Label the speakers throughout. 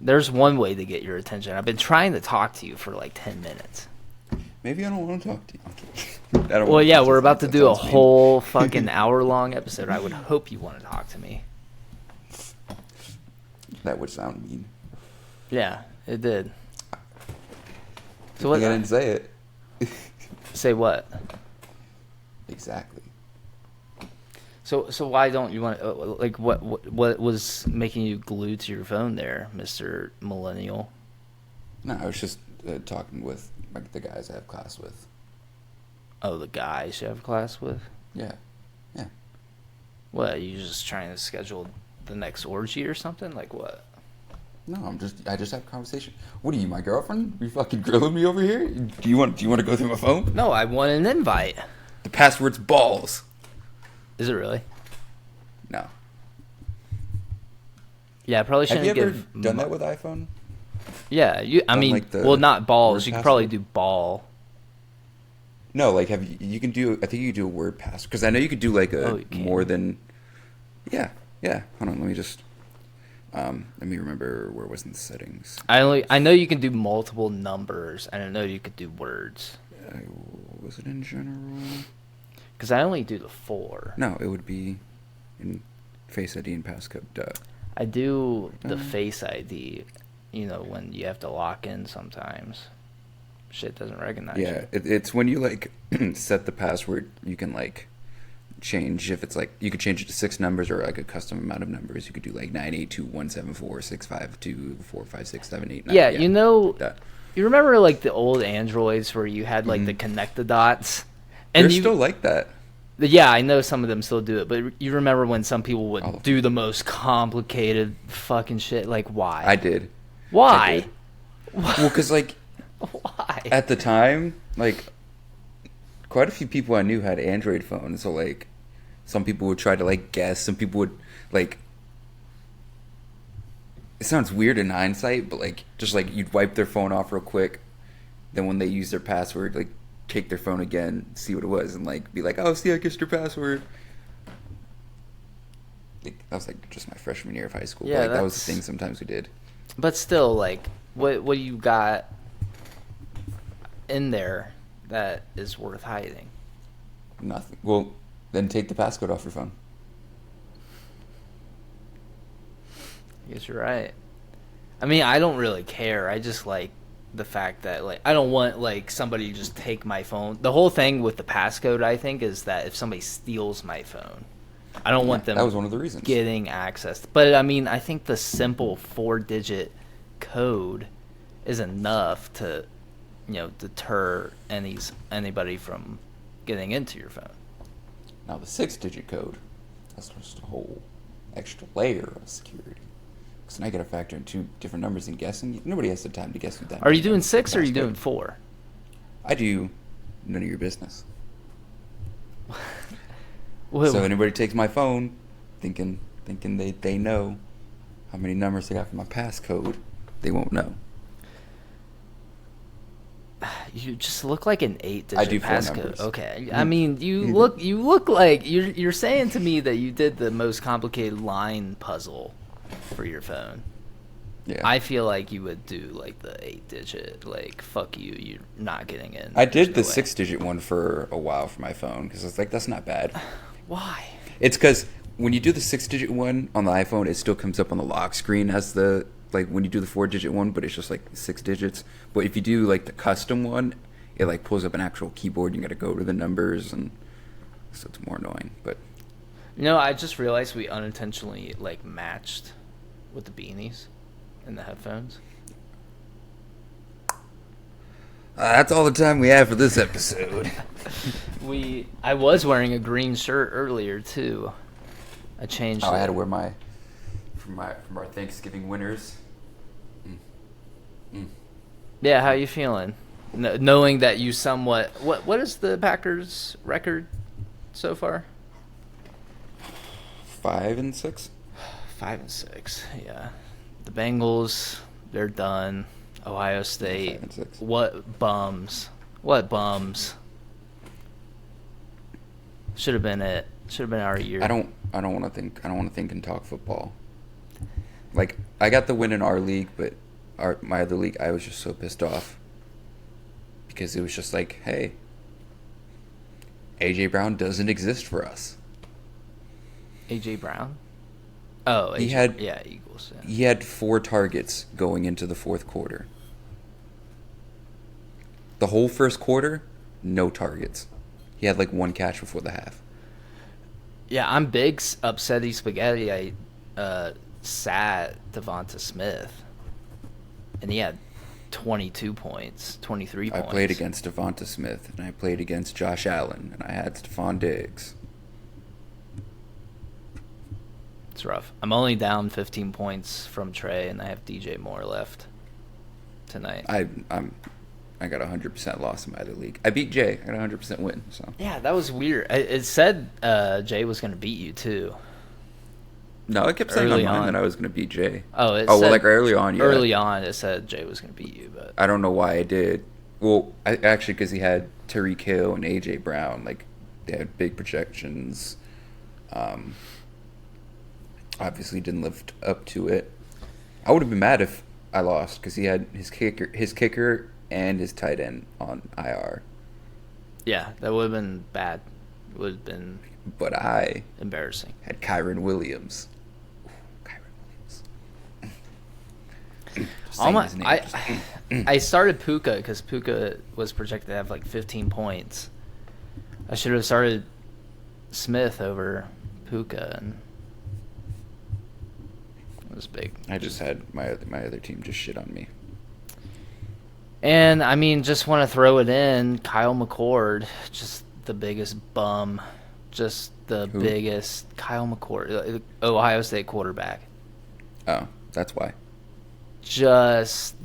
Speaker 1: There's one way to get your attention. I've been trying to talk to you for like 10 minutes.
Speaker 2: Maybe I don't want to talk to you. I don't
Speaker 1: Well, yeah, we're about to
Speaker 2: that
Speaker 1: do a
Speaker 2: sounds mean.
Speaker 1: whole fucking hour-long episode. I would hope you want to talk to me.
Speaker 2: That would sound mean.
Speaker 1: Yeah, it did.
Speaker 2: So what? I didn't say it.
Speaker 1: Say what?
Speaker 2: Exactly.
Speaker 1: So why don't you want like what was making you glued to your phone there, Mr. Millennial?
Speaker 2: No, I was just talking with like the guys I have class with.
Speaker 1: Oh, the guys you have class with?
Speaker 2: Yeah.
Speaker 1: What, are you just trying to schedule the next orgy or something? Like what?
Speaker 2: No, I just have a conversation. What are you, my girlfriend? Are you fucking grilling me over here? Do you want to go through my phone?
Speaker 1: No, I want an invite.
Speaker 2: The password's balls.
Speaker 1: Is it really?
Speaker 2: No.
Speaker 1: Yeah, I probably shouldn't
Speaker 2: have you ever
Speaker 1: give
Speaker 2: done that with iPhone?
Speaker 1: Yeah, well, not balls. You could probably do ball.
Speaker 2: No, like you can do. I think you can do a word password because I know you could do like more than. Yeah. Hold on, let me just. Let me remember where it was in the settings.
Speaker 1: I know you can do multiple numbers, and I know you could do words.
Speaker 2: Was it in general?
Speaker 1: Because I only do the 4.
Speaker 2: No, it would be in Face ID and passcode. Duh.
Speaker 1: I do the Face ID. When you have to lock in sometimes. Shit doesn't recognize you.
Speaker 2: Yeah, it's when you like set the password, you can like change if it's like you could change it to 6 numbers or like a custom amount of numbers. You could do like 982.174.652.456.789.
Speaker 1: Yeah,
Speaker 2: Duh.
Speaker 1: you remember like the old Androids where you had like the connect the dots?
Speaker 2: And they're still like that.
Speaker 1: Yeah, I know some of them still do it, but you remember when some people would do the most complicated fucking shit? Like, why?
Speaker 2: I did.
Speaker 1: Why?
Speaker 2: Well, because like,
Speaker 1: why?
Speaker 2: At the time, like, quite a few people I knew had Android phones, so like, some people would try to like guess, some people would like. It sounds weird in hindsight, but like, just like you'd wipe their phone off real quick, then when they use their password, like. Take their phone again, see what it was, and like be like, "Oh, see, I guessed your password." Like, that was like just my freshman year of high school.
Speaker 1: Yeah,
Speaker 2: but, like, that was the thing. Sometimes we did.
Speaker 1: But still, like, what you got in there that is worth hiding?
Speaker 2: Nothing. Well, then take the passcode off your phone.
Speaker 1: I guess you're right. I mean, I don't really care. I just like the fact that like I don't want like somebody to just take my phone. The whole thing with the passcode, I think, is that if somebody steals my phone, I don't want them.
Speaker 2: That was one of the reasons.
Speaker 1: Getting access. But I mean, I think the simple 4-digit code is enough to, deter anybody from getting into your phone.
Speaker 2: Now the 6-digit code, that's just a whole extra layer of security. So now I got to factor in 2 different numbers and guessing. Nobody has the time to guess with that.
Speaker 1: Are you doing 6 or are you doing 4?
Speaker 2: I do none of your business.
Speaker 1: Well,
Speaker 2: so anybody takes my phone, thinking they know how many numbers I got for my passcode, they won't know.
Speaker 1: You just look like an 8-digit passcode. Okay, I mean, you look like you're saying to me that you did the most complicated line puzzle for your phone.
Speaker 2: Yeah.
Speaker 1: I feel like you would do like the 8-digit, like fuck you, you're not getting in.
Speaker 2: I did the 6-digit one for a while for my phone because I was like, that's not bad.
Speaker 1: Why?
Speaker 2: It's because when you do the 6-digit one on the iPhone, it still comes up on the lock screen as the like when you do the 4-digit one, but it's just like 6 digits. But if you do like the custom one, it like pulls up an actual keyboard. You got to go to the numbers, and so it's more annoying. But
Speaker 1: I just realized we unintentionally like matched with the beanies and the headphones.
Speaker 2: That's all the time we have for this episode.
Speaker 1: I was wearing a green shirt earlier too. I changed.
Speaker 2: I had to wear from our Thanksgiving winners.
Speaker 1: Yeah, how you feeling? Knowing that you somewhat what is the Packers record so far?
Speaker 2: 5-6.
Speaker 1: 5-6. Yeah, the Bengals, they're done. Ohio State.
Speaker 2: 5-6.
Speaker 1: What bums? What bums? Should have been it. Should have been our year.
Speaker 2: I don't want to think and talk football. Like, I got the win in our league, but my other league, I was just so pissed off. Because it was just like, hey, A.J. Brown doesn't exist for us.
Speaker 1: AJ Brown. Oh,
Speaker 2: He
Speaker 1: AJ,
Speaker 2: had
Speaker 1: yeah, Eagles. Yeah.
Speaker 2: He had 4 targets going into the fourth quarter. The whole first quarter, no targets. He had like 1 catch before the half.
Speaker 1: Yeah, I'm big upsetty spaghetti. I sat Devonta Smith, and he had 22 points, 23
Speaker 2: I
Speaker 1: points.
Speaker 2: played against Devonta Smith, and I played against Josh Allen, and I had Stephon Diggs.
Speaker 1: It's rough. I'm only down 15 points from Trey, and I have DJ Moore left tonight.
Speaker 2: I got 100% loss in my other league. I beat Jay. I got 100% win. So
Speaker 1: Yeah, that was weird. It said Jay was going to beat you, too.
Speaker 2: no, I kept saying
Speaker 1: Early
Speaker 2: on mine
Speaker 1: on.
Speaker 2: that I was going to beat Jay.
Speaker 1: Oh,
Speaker 2: well, like early on, yeah.
Speaker 1: Early on, it said Jay was going to beat you, but
Speaker 2: I don't know why I did. Well, actually, because he had Tyreek Hill and A.J. Brown. Like, they had big projections. Obviously didn't live up to it. I would have been mad if I lost because he had his kicker and his tight end on IR.
Speaker 1: yeah, that would have been bad. It would have been
Speaker 2: But I
Speaker 1: embarrassing.
Speaker 2: had Kyron Williams. Ooh, Kyron Williams. Just saying his name,
Speaker 1: I started Puka because Puka was projected to have like 15 points. I should have started Smith over Puka, and it was big.
Speaker 2: I just had my other team just shit on me.
Speaker 1: And I mean, just want to throw it in. Kyle McCord, just the biggest bum, just the
Speaker 2: Who?
Speaker 1: biggest. Kyle McCord, Ohio State quarterback.
Speaker 2: Oh, that's why.
Speaker 1: Just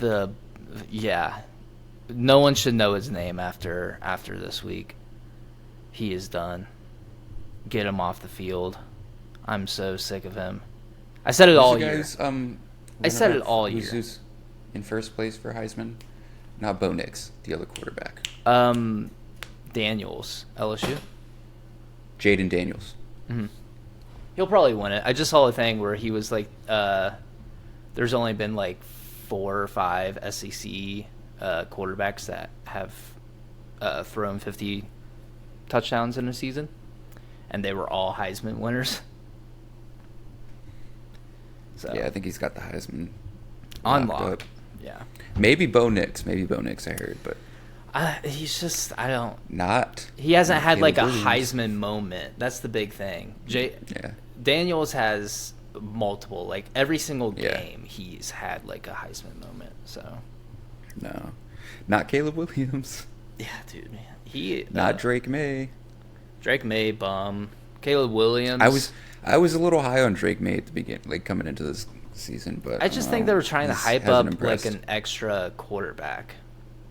Speaker 1: yeah. No one should know his name after this week. He is done. Get him off the field. I'm so sick of him. I said it all year. I said it all year.
Speaker 2: Who's in first place for Heisman? Not Bo Nix, the other quarterback.
Speaker 1: Daniels, LSU.
Speaker 2: Jaden Daniels.
Speaker 1: Mm-hmm. He'll probably win it. I just saw a thing where he was like, there's only been like 4 or 5 SEC quarterbacks that have thrown 50 touchdowns in a season, and they were all Heisman winners. So
Speaker 2: Yeah, I think he's got the Heisman
Speaker 1: on
Speaker 2: locked
Speaker 1: lock.
Speaker 2: up.
Speaker 1: Yeah.
Speaker 2: Maybe Bo Nix. I heard, but
Speaker 1: He's just, I don't.
Speaker 2: not.
Speaker 1: He hasn't
Speaker 2: not
Speaker 1: had like a
Speaker 2: Caleb Williams.
Speaker 1: Heisman moment. That's the big thing.
Speaker 2: Yeah.
Speaker 1: Daniels has multiple, like every single
Speaker 2: Yeah.
Speaker 1: game he's had like a Heisman moment. So
Speaker 2: No, not Caleb Williams.
Speaker 1: yeah, dude, man. He
Speaker 2: Not Drake May.
Speaker 1: Drake May bum. Caleb Williams.
Speaker 2: I was a little high on Drake May at the beginning, like coming into this season, but
Speaker 1: I just think they were trying to hype up
Speaker 2: hasn't
Speaker 1: like
Speaker 2: impressed.
Speaker 1: an extra quarterback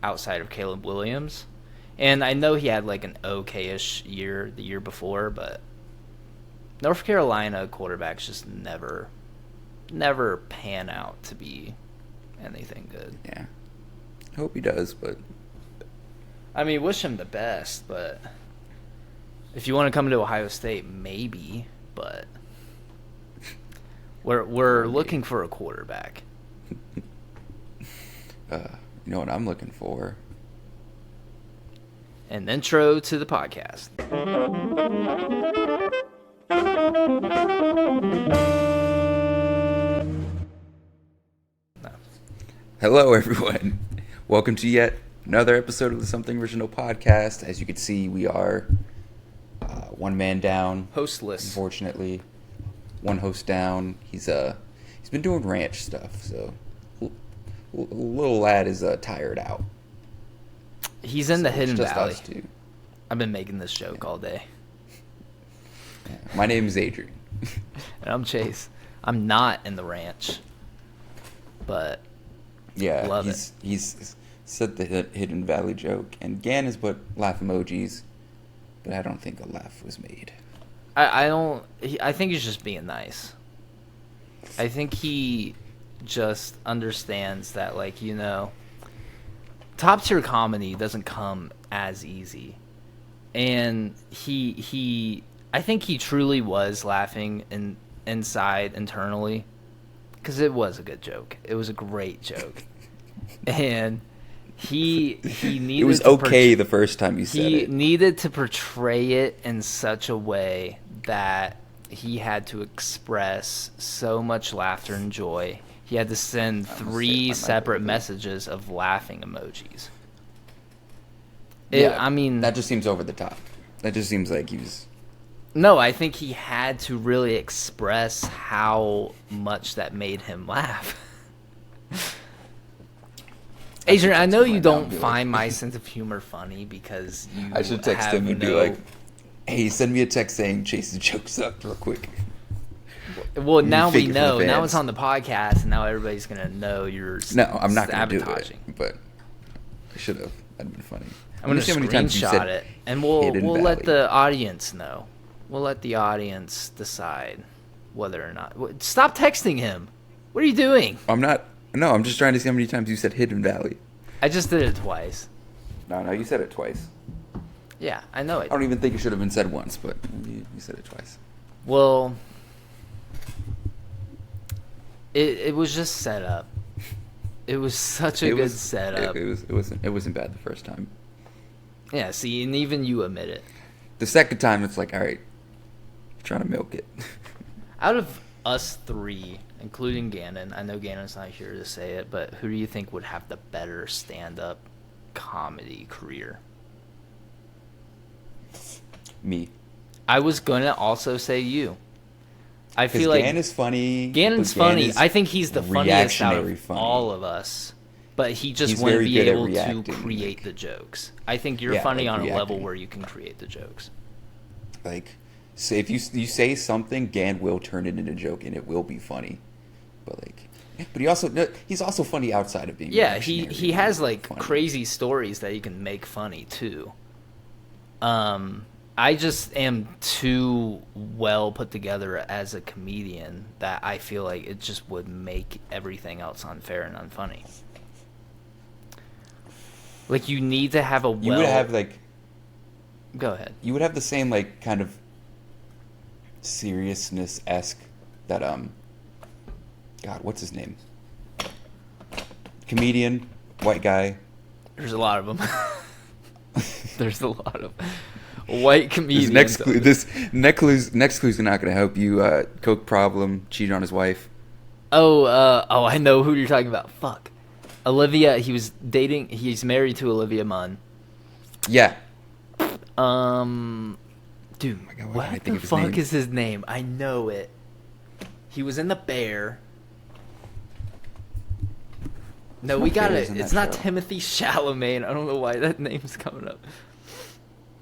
Speaker 1: outside of Caleb Williams. And I know he had like an okay-ish year the year before, but North Carolina quarterbacks just never pan out to be anything good.
Speaker 2: Yeah, I hope he does, but
Speaker 1: I mean, wish him the best, but if you want to come to Ohio State, maybe, but we're looking for a quarterback.
Speaker 2: you know what I'm looking for?
Speaker 1: An intro to the podcast. No.
Speaker 2: Hello, everyone. Welcome to yet another episode of the Something Original podcast. As you can see, we are one man down.
Speaker 1: Hostless.
Speaker 2: Unfortunately, one host down. He's been doing ranch stuff, so little lad is tired out.
Speaker 1: He's in the
Speaker 2: So
Speaker 1: Hidden
Speaker 2: it's just
Speaker 1: Valley.
Speaker 2: us two.
Speaker 1: I've been making this joke all day.
Speaker 2: Yeah. My name is Adrian.
Speaker 1: And I'm Chase. I'm not in the ranch, but
Speaker 2: Yeah,
Speaker 1: Love
Speaker 2: he's said the Hidden Valley joke, and Gannon has put laugh emojis, but I don't think a laugh was made.
Speaker 1: I don't. I think he's just being nice. I think he just understands that, like, you know, top tier comedy doesn't come as easy, and I think he truly was laughing inside internally, because it was a good joke. It was a great joke, and he needed.
Speaker 2: It was okay the first time you said
Speaker 1: He
Speaker 2: it.
Speaker 1: needed to portray it in such a way that he had to express so much laughter and joy. He had to send 3 separate messages of laughing emojis.
Speaker 2: Yeah,
Speaker 1: I mean,
Speaker 2: that just seems over the top. That just seems like he was.
Speaker 1: No, I think he had to really express how much that made him laugh. Adrian, I know you don't find my sense of humor funny because you.
Speaker 2: I should text him and be like, "Hey, send me a text saying Chase's joke sucked real quick."
Speaker 1: Well, now we know. Now it's on the podcast, and now everybody's gonna know you're.
Speaker 2: No, I'm not gonna
Speaker 1: sabotaging.
Speaker 2: do it. But I should have. That'd been funny.
Speaker 1: I'm gonna screenshot it, and we'll let the audience know. We'll let the audience decide whether or not. Stop texting him. What are you doing?
Speaker 2: I'm not. No, I'm just trying to see how many times you said Hidden Valley.
Speaker 1: I just did it twice.
Speaker 2: No, you said it twice.
Speaker 1: Yeah, I know it.
Speaker 2: I don't even think it should have been said once, but you said it twice.
Speaker 1: Well, it was just set up. It was such a good setup.
Speaker 2: It wasn't bad the first time.
Speaker 1: Yeah, see, and even you admit it.
Speaker 2: The second time, it's like, all right, trying to milk it.
Speaker 1: Out of us 3, including Gannon, I know Gannon's not here to say it, but who do you think would have the better stand-up comedy career?
Speaker 2: Me.
Speaker 1: I was gonna also say you. I feel like
Speaker 2: Gannon's funny.
Speaker 1: Gannon's funny. I think he's the funniest out of all of us. But he just wouldn't be able to create the jokes. I think you're funny on a level where you can create the jokes.
Speaker 2: Like, so if you say something, Gann will turn it into a joke and it will be funny. But he's also funny outside of being.
Speaker 1: Yeah, he has like crazy stories that he can make funny too. I just am too well put together as a comedian that I feel like it just would make everything else unfair and unfunny. Like, you need to have
Speaker 2: You would have, like...
Speaker 1: Go ahead.
Speaker 2: You would have the same, like, kind of seriousness-esque that, God, what's his name? Comedian, white guy.
Speaker 1: There's a lot of them. There's a lot of white comedians.
Speaker 2: This next clue's not going to help you. Coke problem, cheated on his wife.
Speaker 1: Oh, I know who you're talking about. Fuck. Olivia, he's married to Olivia Munn.
Speaker 2: Yeah.
Speaker 1: Dude,
Speaker 2: oh my God,
Speaker 1: what the fuck is his name? I know it. He was in The Bear. No, we got it. It's not Timothy Chalamet. I don't know why that name's coming up.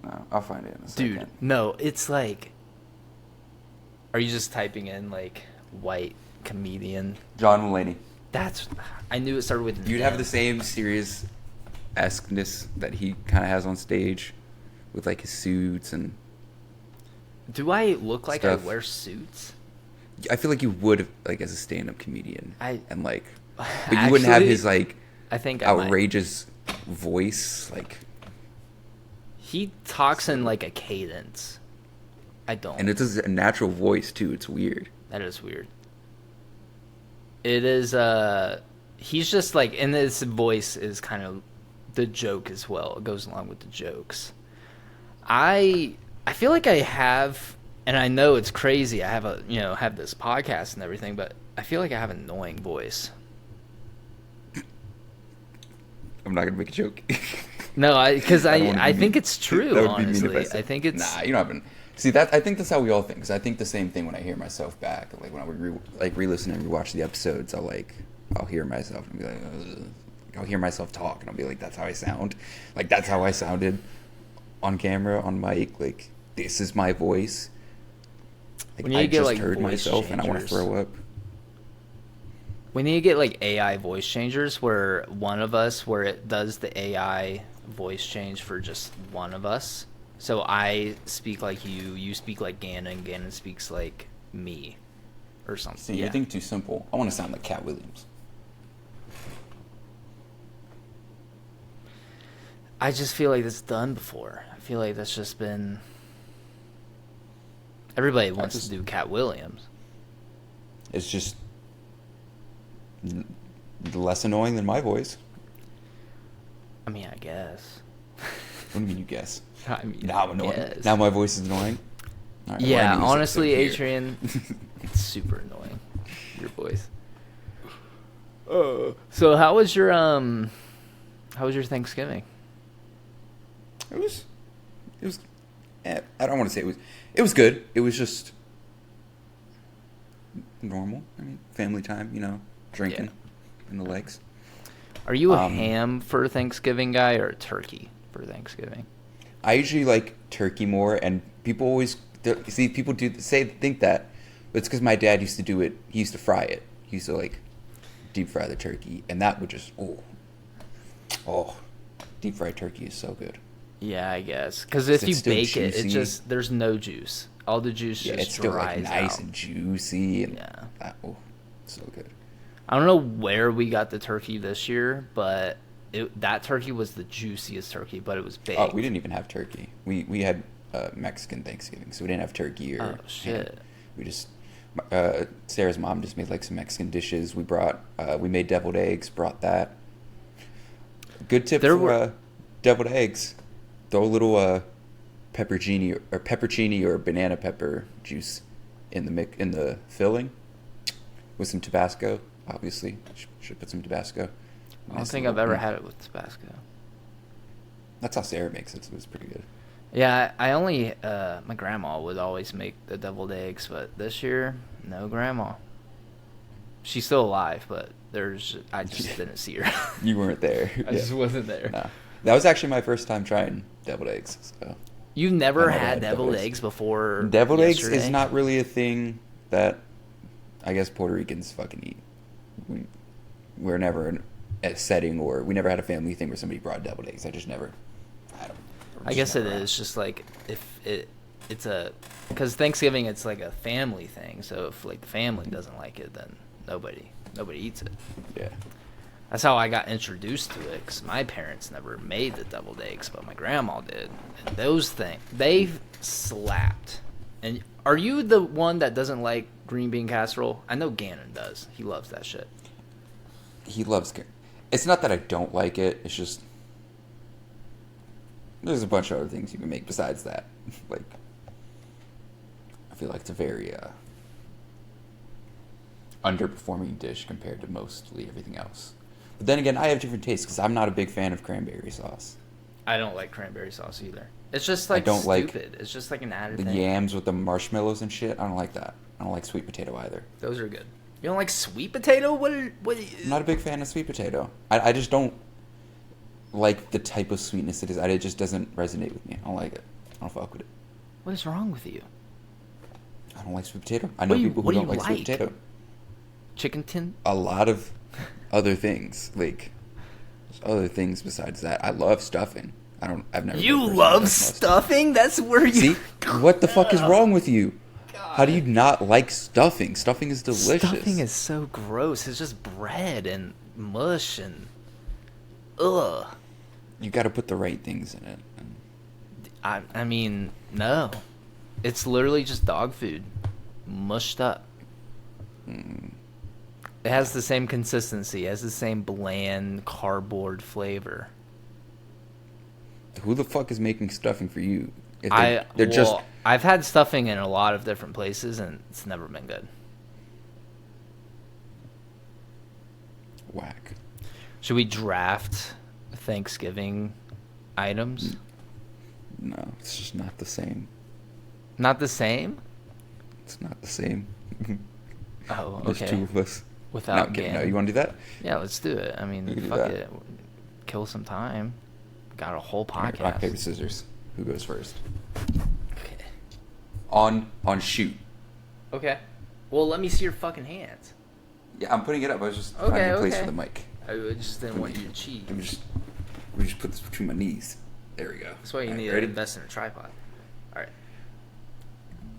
Speaker 2: No, I'll find it in a second.
Speaker 1: Dude, no, it's like... Are you just typing in, like, white comedian?
Speaker 2: John Mulaney.
Speaker 1: I knew it started with an
Speaker 2: You'd
Speaker 1: M.
Speaker 2: have the same serious-esqueness that he kind of has on stage with, like, his suits and...
Speaker 1: Do I look like
Speaker 2: stuff.
Speaker 1: I wear suits?
Speaker 2: I feel like you would, like, as a stand-up comedian. But you
Speaker 1: Actually,
Speaker 2: wouldn't have his, like,
Speaker 1: I think
Speaker 2: outrageous voice, like...
Speaker 1: He talks in, like, a cadence. I don't.
Speaker 2: And it's a natural voice, too. It's weird.
Speaker 1: That is weird. It is, he's just, like, and his voice is kind of the joke as well. It goes along with the jokes. I feel like I have, and I know it's crazy. I have have this podcast and everything, but I feel like I have an annoying voice.
Speaker 2: I'm not gonna make a joke.
Speaker 1: No, because I think it's true. Honestly, I think it's.
Speaker 2: Nah, you don't have. See that? I think that's how we all think. Cause I think the same thing when I hear myself back. Like when I re-listen and rewatch the episodes, I'll hear myself and be like, I'll hear myself talk and I'll be like, that's how I sound. Like that's how I sounded on camera, on mic. Like this is my voice. Like
Speaker 1: when you
Speaker 2: I
Speaker 1: get,
Speaker 2: just
Speaker 1: like,
Speaker 2: heard myself
Speaker 1: changers,
Speaker 2: and I want to throw up.
Speaker 1: We need to get like AI voice changers where it does the AI voice change for just one of us. So I speak like you speak like Gannon, Gannon speaks like me, or something.
Speaker 2: See, you think too simple. I want to sound like Cat Williams.
Speaker 1: I just feel like that's done before. I feel like that's just been... Everybody wants to do Cat Williams.
Speaker 2: It's just Less annoying than my voice.
Speaker 1: I mean, I guess.
Speaker 2: What do you mean you guess?
Speaker 1: I mean,
Speaker 2: Now I'm annoying.
Speaker 1: yes.
Speaker 2: Now my voice is annoying. All right,
Speaker 1: Yeah,
Speaker 2: well, I knew
Speaker 1: honestly,
Speaker 2: this episode
Speaker 1: Adrian, it's super annoying. Your voice. So how was your Thanksgiving?
Speaker 2: here. It was. I don't want to say it was good. It was just normal. I mean, family time. Drinking in the legs.
Speaker 1: Are you a ham for Thanksgiving guy or a turkey for Thanksgiving?
Speaker 2: I usually like turkey more, and people always people think that, but it's because my dad used to do it. He used to fry it. He used to like deep fry the turkey, and that would just deep fried turkey is so good.
Speaker 1: Yeah, I guess because if you
Speaker 2: It's still
Speaker 1: bake it, it
Speaker 2: juicy.
Speaker 1: just there's no juice. All the juice just
Speaker 2: It's still
Speaker 1: dries
Speaker 2: like nice
Speaker 1: out.
Speaker 2: and juicy, and
Speaker 1: Yeah.
Speaker 2: so good.
Speaker 1: I don't know where we got the turkey this year, but that turkey was the juiciest turkey, but it was baked.
Speaker 2: Oh, we didn't even have turkey. We had Mexican Thanksgiving, so we didn't have turkey or
Speaker 1: Oh, shit.
Speaker 2: ham. We just Sarah's mom just made like some Mexican dishes. We made deviled eggs. Brought that. Good tip for deviled eggs. Throw a little peppercini or banana pepper juice in the filling with some Tabasco. Obviously, should put some Tabasco.
Speaker 1: I don't think I've ever had it with Tabasco.
Speaker 2: That's how Sarah makes it. So it was pretty good.
Speaker 1: Yeah, I only my grandma would always make the deviled eggs, but this year, no grandma. She's still alive, but I just didn't see her.
Speaker 2: You weren't there.
Speaker 1: I just wasn't there.
Speaker 2: No. That was actually my first time trying deviled eggs. So.
Speaker 1: You've never
Speaker 2: I never
Speaker 1: had deviled eggs before?
Speaker 2: Deviled eggs
Speaker 1: yesterday?
Speaker 2: is not really a thing that I guess Puerto Ricans fucking eat. We're never in a setting, or we never had a family thing where somebody brought deviled eggs. I
Speaker 1: guess it is just like because Thanksgiving it's like a family thing. So if like the family doesn't like it, then nobody eats it.
Speaker 2: Yeah.
Speaker 1: That's how I got introduced to it, because my parents never made the deviled eggs, but my grandma did. And those things, they slapped. And are you the one that doesn't like green bean casserole? I know Gannon does. He loves that shit.
Speaker 2: He loves. It's not that I don't like it. It's just there's a bunch of other things you can make besides that. Like, I feel like it's a very underperforming dish compared to mostly everything else. But then again, I have different tastes because I'm not a big fan of cranberry sauce.
Speaker 1: I don't like cranberry sauce either. It's just like
Speaker 2: don't like
Speaker 1: stupid. It's just like an added
Speaker 2: The
Speaker 1: thing.
Speaker 2: yams with the marshmallows and shit. I don't like that. I don't like sweet potato either.
Speaker 1: Those are good. You don't like sweet potato? What?
Speaker 2: I'm not a big fan of sweet potato. I just don't like the type of sweetness it is. It just doesn't resonate with me. I don't like it. I don't fuck with it.
Speaker 1: What is wrong with you?
Speaker 2: I don't like sweet potato. I know people who don't like sweet potato.
Speaker 1: Chicken tin?
Speaker 2: A lot of other things. Like, there's other things besides that. I love stuffing. I've never.
Speaker 1: You love stuffing? That's where you.
Speaker 2: See, what the fuck is wrong with you? How do you not like stuffing? Stuffing is delicious.
Speaker 1: Stuffing is so gross. It's just bread and mush and ugh.
Speaker 2: You got to put the right things in it.
Speaker 1: I mean, no. It's literally just dog food, mushed up.
Speaker 2: Mm.
Speaker 1: It has the same consistency, it has the same bland cardboard flavor.
Speaker 2: Who the fuck is making stuffing for you? If
Speaker 1: I've had stuffing in a lot of different places, and it's never been good.
Speaker 2: Whack.
Speaker 1: Should we draft Thanksgiving items?
Speaker 2: No, it's just not the same.
Speaker 1: Not the same?
Speaker 2: It's not the same.
Speaker 1: Oh,
Speaker 2: There's
Speaker 1: okay.
Speaker 2: two of us.
Speaker 1: Without
Speaker 2: No,
Speaker 1: Gannon.
Speaker 2: you want to do that?
Speaker 1: Yeah, let's do it. I
Speaker 2: We
Speaker 1: mean,
Speaker 2: can do
Speaker 1: fuck
Speaker 2: that.
Speaker 1: it. Kill some time. Got a whole
Speaker 2: All right,
Speaker 1: podcast.
Speaker 2: rock, paper, scissors. Who goes first?
Speaker 1: Okay.
Speaker 2: On shoot.
Speaker 1: Okay. Well, let me see your fucking hands.
Speaker 2: Yeah, I'm putting it up. I was just
Speaker 1: Okay,
Speaker 2: finding a place
Speaker 1: okay.
Speaker 2: for the mic.
Speaker 1: I just didn't want you to cheat.
Speaker 2: Let me just put this between my knees. There we go.
Speaker 1: That's why you
Speaker 2: All right,
Speaker 1: need to
Speaker 2: ready?
Speaker 1: invest in a tripod. All right.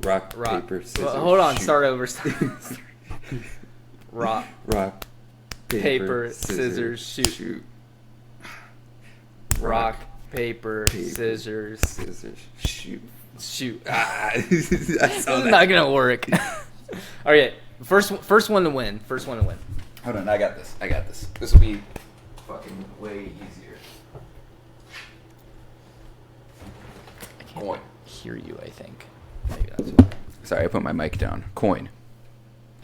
Speaker 2: Rock, paper, scissors.
Speaker 1: Well, hold on.
Speaker 2: shoot.
Speaker 1: Start over. Rock,
Speaker 2: Rock,
Speaker 1: paper, scissors, shoot. Rock, paper, scissors,
Speaker 2: shoot.
Speaker 1: shoot.
Speaker 2: Ah,
Speaker 1: This is not gonna work. All right, first one to win. First one to win.
Speaker 2: Hold on, I got this. This will be fucking way easier.
Speaker 1: I can't
Speaker 2: Coin.
Speaker 1: hear you, I think. Maybe that's it.
Speaker 2: Sorry, I put my mic down. Coin.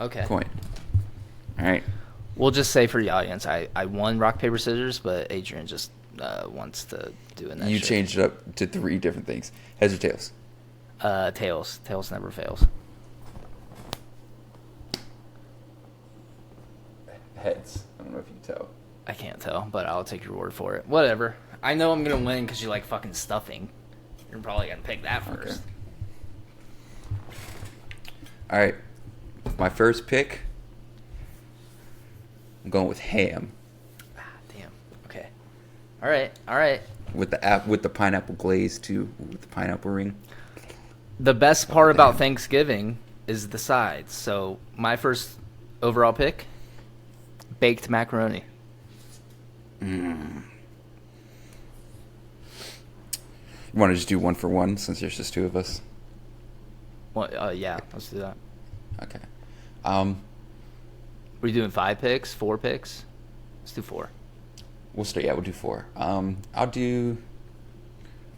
Speaker 1: Okay.
Speaker 2: Coin. All right.
Speaker 1: We'll just say for the audience, I won rock, paper, scissors, but Adrian just wants to do that
Speaker 2: You
Speaker 1: shit.
Speaker 2: changed it up to 3 different things. Heads or tails?
Speaker 1: Tails. Tails never fails.
Speaker 2: Heads. I don't know if you can tell.
Speaker 1: I can't tell, but I'll take your word for it. Whatever. I know I'm going to win because you like fucking stuffing. You're probably going to pick that first.
Speaker 2: Okay. All right. My first pick, I'm going with ham.
Speaker 1: Ah, damn. Okay. All right.
Speaker 2: With the pineapple glaze too, with the pineapple ring.
Speaker 1: The best part about Thanksgiving is the sides. So my first overall pick, baked macaroni.
Speaker 2: You want to just do 1 for 1 since there's just 2 of us?
Speaker 1: Well, yeah, let's do that.
Speaker 2: Okay.
Speaker 1: We're doing 5 picks, 4 picks. Let's do 4.
Speaker 2: We'll start. Yeah, we'll do 4. I'll do.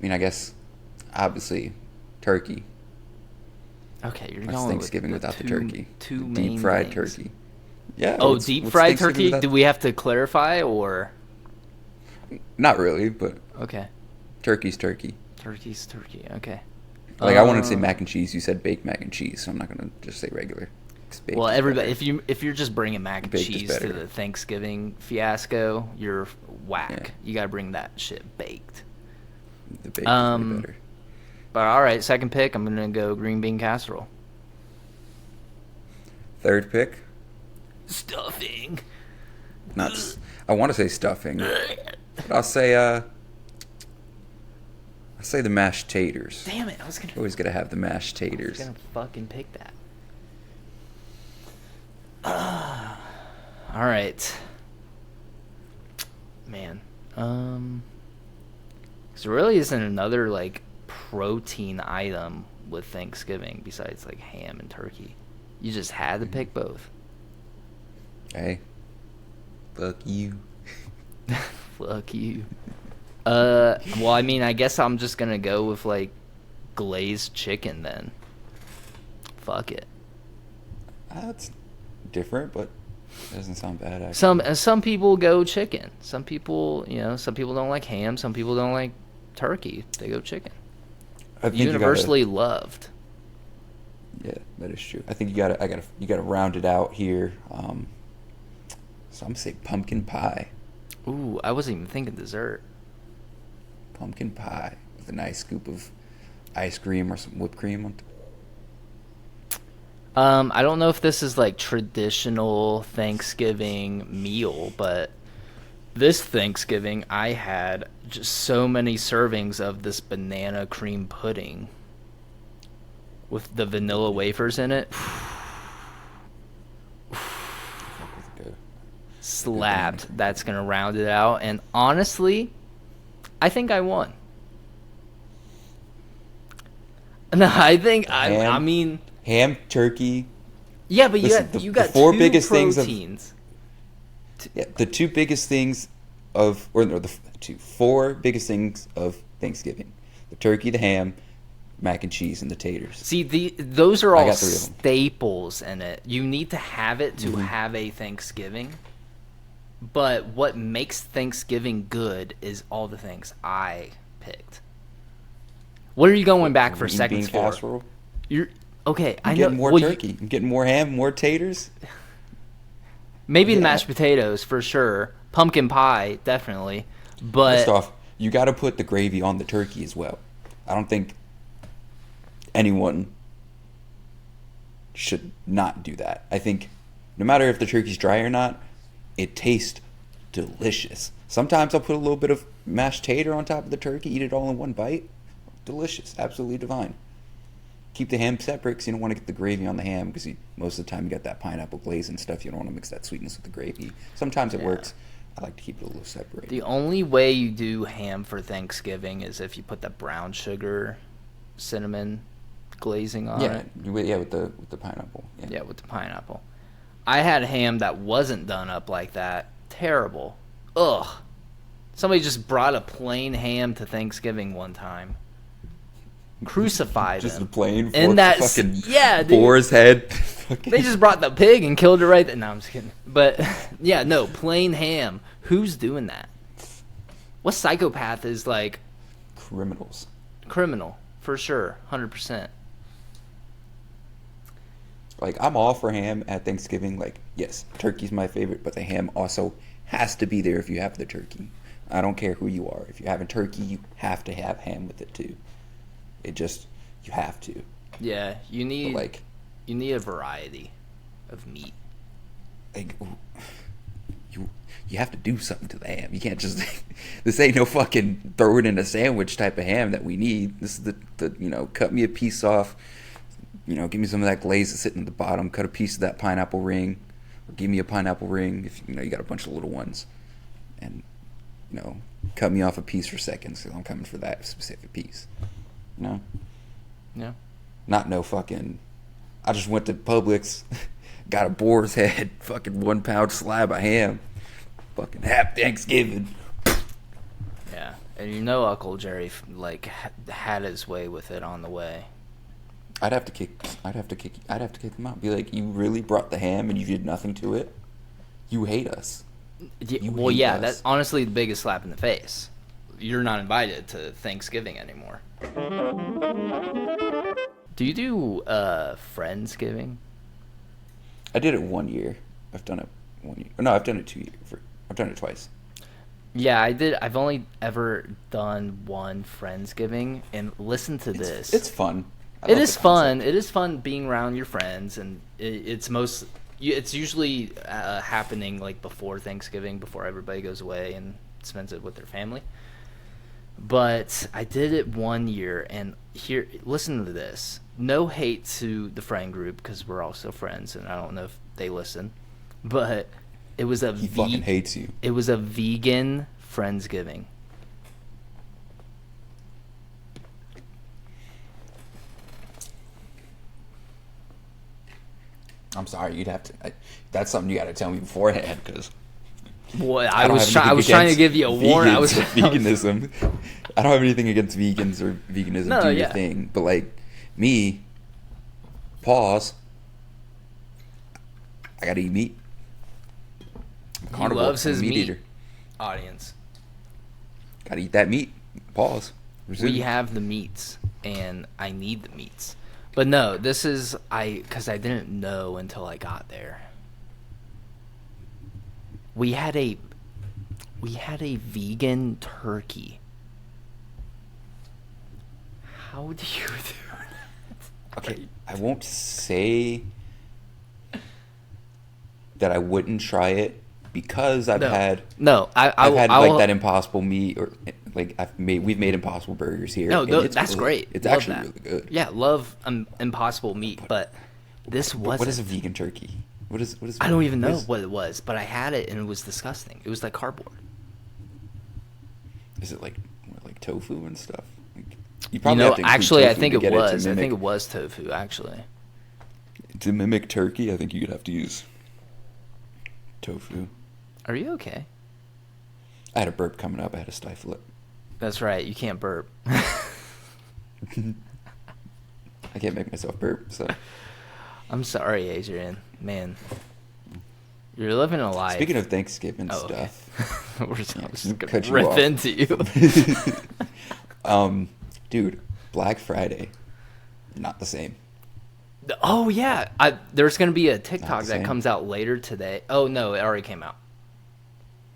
Speaker 2: I guess, obviously, turkey.
Speaker 1: Okay, you're
Speaker 2: What's
Speaker 1: going
Speaker 2: Thanksgiving
Speaker 1: with
Speaker 2: without the
Speaker 1: two,
Speaker 2: turkey?
Speaker 1: Two
Speaker 2: The
Speaker 1: main
Speaker 2: deep fried
Speaker 1: things.
Speaker 2: turkey. Yeah.
Speaker 1: Oh,
Speaker 2: what's
Speaker 1: deep fried
Speaker 2: Thanksgiving
Speaker 1: turkey?
Speaker 2: without-
Speaker 1: Do we have to clarify or?
Speaker 2: Not really, but
Speaker 1: Okay,
Speaker 2: turkey's turkey.
Speaker 1: turkey's turkey. Okay.
Speaker 2: Like I wanted to say mac and cheese. You said baked mac and cheese, so I'm not gonna just say regular.
Speaker 1: Well, everybody, if you're just bringing mac and
Speaker 2: Baked is
Speaker 1: cheese to
Speaker 2: better.
Speaker 1: the Thanksgiving fiasco, you're whack.
Speaker 2: Yeah.
Speaker 1: You gotta bring that shit baked.
Speaker 2: The baked is way better.
Speaker 1: But all right, second pick, I'm gonna go green bean casserole.
Speaker 2: Third pick,
Speaker 1: Stuffing.
Speaker 2: I want to say stuffing, but I'll say the mashed taters.
Speaker 1: Damn it! I was gonna.
Speaker 2: Always gotta have the mashed taters.
Speaker 1: Gonna fucking pick that. All right, man. Cause there really isn't another like protein item with Thanksgiving besides like ham and turkey. You just had to pick both.
Speaker 2: Hey, fuck you.
Speaker 1: Fuck you. Well, I guess I'm just gonna go with like glazed chicken then. Fuck it.
Speaker 2: That's different, but it doesn't sound bad. Actually.
Speaker 1: Some people go chicken. Some people don't like ham. Some people don't like turkey. They go chicken.
Speaker 2: I think
Speaker 1: Universally loved.
Speaker 2: Yeah, that is true. I think you gotta round it out here. So I'm gonna say pumpkin pie.
Speaker 1: Ooh, I wasn't even thinking dessert.
Speaker 2: Pumpkin pie with a nice scoop of ice cream or some whipped cream on top.
Speaker 1: I don't know if this is like traditional Thanksgiving meal, but this Thanksgiving I had just so many servings of this banana cream pudding with the vanilla wafers in it.
Speaker 2: Good.
Speaker 1: Slapped. That's gonna round it out. And honestly, I think I won. No, I think I mean.
Speaker 2: Ham, turkey.
Speaker 1: Yeah, but
Speaker 2: Listen,
Speaker 1: you got
Speaker 2: the 4
Speaker 1: two
Speaker 2: biggest
Speaker 1: proteins.
Speaker 2: Yeah, the 2 biggest things of, or no, the 4 biggest things of Thanksgiving: the turkey, the ham, mac and cheese, and the taters.
Speaker 1: See, those are all
Speaker 2: got 3 of them.
Speaker 1: staples in it. You need to have it to have a Thanksgiving. But what makes Thanksgiving good is all the things I picked. What are you going back for
Speaker 2: Green
Speaker 1: seconds
Speaker 2: bean
Speaker 1: for?
Speaker 2: casserole.
Speaker 1: You're okay.
Speaker 2: I'm
Speaker 1: I know.
Speaker 2: getting more
Speaker 1: well,
Speaker 2: turkey. I'm getting more ham, more taters.
Speaker 1: Maybe the
Speaker 2: Yeah.
Speaker 1: mashed potatoes for sure. Pumpkin pie definitely. But
Speaker 2: First off, you got to put the gravy on the turkey as well. I don't think anyone should not do that. I think no matter if the turkey's dry or not, it tastes delicious. Sometimes I'll put a little bit of mashed tater on top of the turkey, eat it all in one bite. Delicious, absolutely divine. Keep the ham separate because you don't want to get the gravy on the ham because most of the time you got that pineapple glaze and stuff. You don't want to mix that sweetness with the gravy. Sometimes it works. I like to keep it a little separated.
Speaker 1: the only way you do ham for Thanksgiving is if you put the brown sugar, cinnamon glazing on it.
Speaker 2: Yeah, with the pineapple.
Speaker 1: Yeah, with the pineapple. I had ham that wasn't done up like that. Terrible. Ugh. Somebody just brought a plain ham to Thanksgiving one time. Crucified
Speaker 2: Just
Speaker 1: him.
Speaker 2: a plain
Speaker 1: And that
Speaker 2: fucking
Speaker 1: yeah, dude.
Speaker 2: boar's head.
Speaker 1: They just brought the pig and killed it right there. No, I'm just kidding. But yeah, no, plain ham. Who's doing that? What psychopath is like
Speaker 2: Criminals.
Speaker 1: criminal for sure, 100%.
Speaker 2: Like, I'm all for ham at Thanksgiving. Like, yes, turkey's my favorite, but the ham also has to be there if you have the turkey. I don't care who you are. If you're having turkey, you have to have ham with it too. You have to.
Speaker 1: Yeah, you need
Speaker 2: But like,
Speaker 1: you need a variety of meat.
Speaker 2: like you have to do something to the ham. You can't just this ain't no fucking throw it in a sandwich type of ham that we need. This is the cut me a piece off. Give me some of that glaze that's sitting at the bottom. Cut a piece of that pineapple ring, or give me a pineapple ring if you got a bunch of little ones, and cut me off a piece for seconds because I'm coming for that specific piece.
Speaker 1: Yeah.
Speaker 2: Not no fucking. I just went to Publix, got a boar's head, fucking 1 pound slab of ham. Fucking happy Thanksgiving.
Speaker 1: Yeah, and Uncle Jerry had his way with it on the way.
Speaker 2: I'd have to kick him out. Be like, you really brought the ham and you did nothing to it. You hate us.
Speaker 1: Yeah, that's honestly the biggest slap in the face. You're not invited to Thanksgiving anymore. Do you do friendsgiving?
Speaker 2: I did it 1 year. I've done it 1 year. No, I've done it 2 years. I've done it twice.
Speaker 1: Yeah, I did. I've only ever done one friendsgiving, and listen to this.
Speaker 2: It's fun.
Speaker 1: It is fun. It is fun being around your friends, and it's usually happening like before Thanksgiving, before everybody goes away and spends it with their family. But I did it 1 year, and here, listen to this. No hate to the friend group because we're also friends, and I don't know if they listen, but it was
Speaker 2: He fucking hates you.
Speaker 1: It was a vegan friendsgiving.
Speaker 2: I'm sorry, you'd have to. That's something you got to tell me beforehand, because
Speaker 1: Boy, I was trying to give you a warning.
Speaker 2: Veganism. I don't have anything against vegans or veganism. Do your thing, but like me, pause. I gotta eat meat.
Speaker 1: He loves his meat.
Speaker 2: Eater.
Speaker 1: Audience.
Speaker 2: Gotta eat that meat. Pause. Resume.
Speaker 1: We have the meats, and I need the meats. But no, this is because I didn't know until I got there. We had a vegan turkey. How do you do that?
Speaker 2: Okay, I won't say that I wouldn't try it because I've had that Impossible meat, or like we've made Impossible burgers here.
Speaker 1: No, that's great.
Speaker 2: It's actually really good.
Speaker 1: Yeah, love Impossible meat, but this wasn't.
Speaker 2: What is a vegan turkey? What is?
Speaker 1: I don't even know what it was, but I had it and it was disgusting. It was like cardboard.
Speaker 2: Is it like tofu and stuff? You probably have to
Speaker 1: actually, I think
Speaker 2: it
Speaker 1: was. I think it was tofu. Actually,
Speaker 2: to mimic turkey, I think you'd have to use tofu.
Speaker 1: Are you okay?
Speaker 2: I had a burp coming up. I had to stifle it.
Speaker 1: That's right. You can't burp.
Speaker 2: I can't make myself burp, so.
Speaker 1: I'm sorry, Adrian. Man, you're living a life.
Speaker 2: Speaking of Thanksgiving stuff,
Speaker 1: we're just gonna rip into you.
Speaker 2: Dude, Black Friday, not the same.
Speaker 1: Oh yeah, there's gonna be a TikTok that comes out later today. Oh no, it already came out.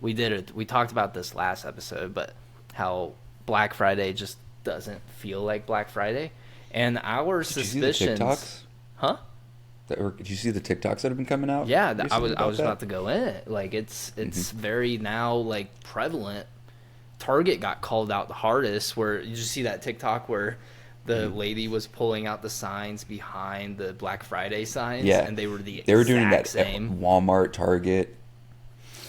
Speaker 1: We did it. We talked about this last episode, but how Black Friday just doesn't feel like Black Friday, and our suspicions.
Speaker 2: Did you see the TikToks?
Speaker 1: Huh?
Speaker 2: Did you see the TikToks that have been coming out?
Speaker 1: Yeah, I was about to go in it. Like it's very now like prevalent. Target got called out the hardest. Where you just see that TikTok where the lady was pulling out the signs behind the Black Friday signs, and they were doing that
Speaker 2: same. At Walmart, Target.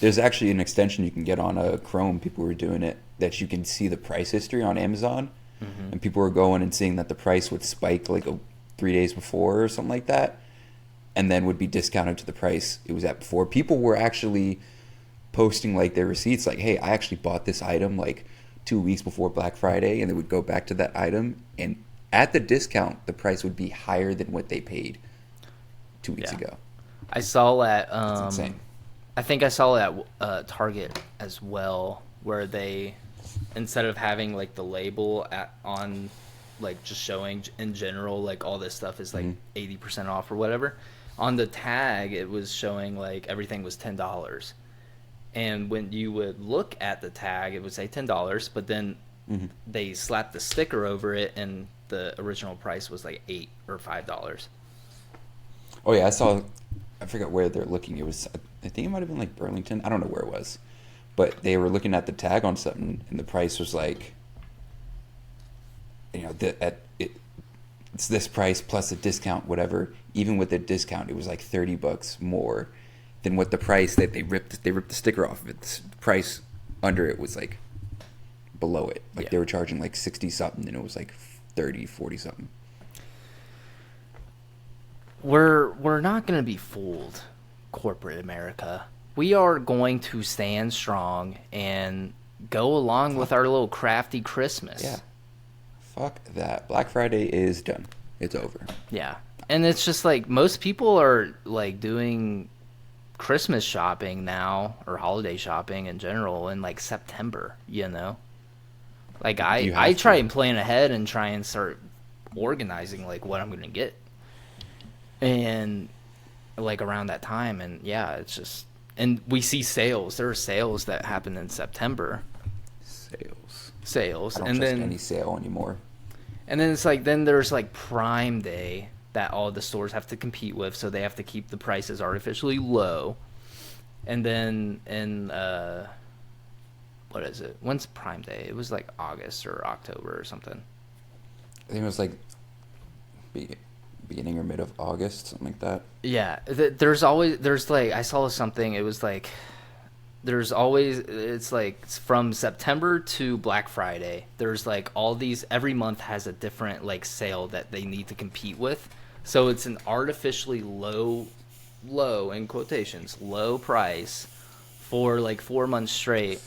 Speaker 2: There's actually an extension you can get on Chrome. People were doing it that you can see the price history on Amazon, and people were going and seeing that the price would spike like 3 days before or something like that. and then would be discounted to the price it was at before. People were actually posting like their receipts, like, "Hey, I actually bought this item like 2 weeks before Black Friday," and they would go back to that item, and at the discount, the price would be higher than what they paid 2 weeks ago.
Speaker 1: I saw at
Speaker 2: It's insane.
Speaker 1: I think I saw it at Target as well, where they, instead of having like the label on, like just showing in general like all this stuff is like 80% off or whatever, on the tag it was showing like everything was $10, and when you would look at the tag it would say $10, but then they slapped the sticker over it and the original price was like $8 or $5.
Speaker 2: Oh yeah, I forgot where they're looking. It was, I think it might have been like Burlington. I don't know where it was, but they were looking at the tag on something, and the price was like, it's this price plus a discount, whatever. Even with the discount, it was like $30 more than what the price that they ripped the sticker off of it. The price under it was like below it. Like they were charging like 60 something, and it was like 30, 40 something.
Speaker 1: We're not going to be fooled, corporate America. We are going to stand strong and go along with our little crafty Christmas.
Speaker 2: Yeah. Fuck that. Black Friday is done. It's over.
Speaker 1: Yeah. And it's just like most people are like doing Christmas shopping now, or holiday shopping in general, in like September, you know? Like I try and plan ahead and try and start organizing like what I'm going to get. And like around that time, and yeah, it's just, and we see sales. There are sales that happen in September. Sales.
Speaker 2: I don't
Speaker 1: and
Speaker 2: trust
Speaker 1: then
Speaker 2: any sale anymore.
Speaker 1: And then it's like, then there's like Prime Day that all the stores have to compete with, so they have to keep the prices artificially low. And then in what is it? When's Prime Day? It was like August or October or something.
Speaker 2: I think it was like beginning or mid of August, something like that.
Speaker 1: Yeah, there's like, I saw something, it was like, it's like from September to Black Friday, there's like all these, every month has a different like sale that they need to compete with. So it's an artificially low in quotations, low price for like 4 months straight.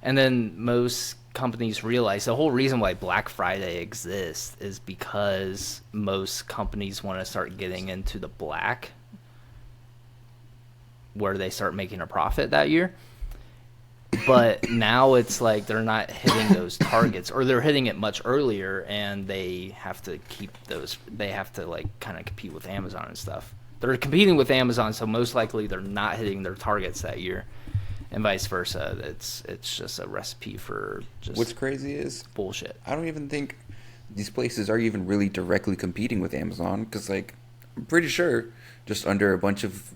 Speaker 1: And then most companies realize the whole reason why Black Friday exists is because most companies want to start getting into the black, where they start making a profit that year. But now it's like they're not hitting those targets, or they're hitting it much earlier, and they have to keep those. They have to like kind of compete with Amazon and stuff. They're competing with Amazon, so most likely they're not hitting their targets that year, and vice versa. It's just a recipe for just
Speaker 2: what's crazy is
Speaker 1: bullshit.
Speaker 2: I don't even think these places are even really directly competing with Amazon, because like I'm pretty sure just under a bunch of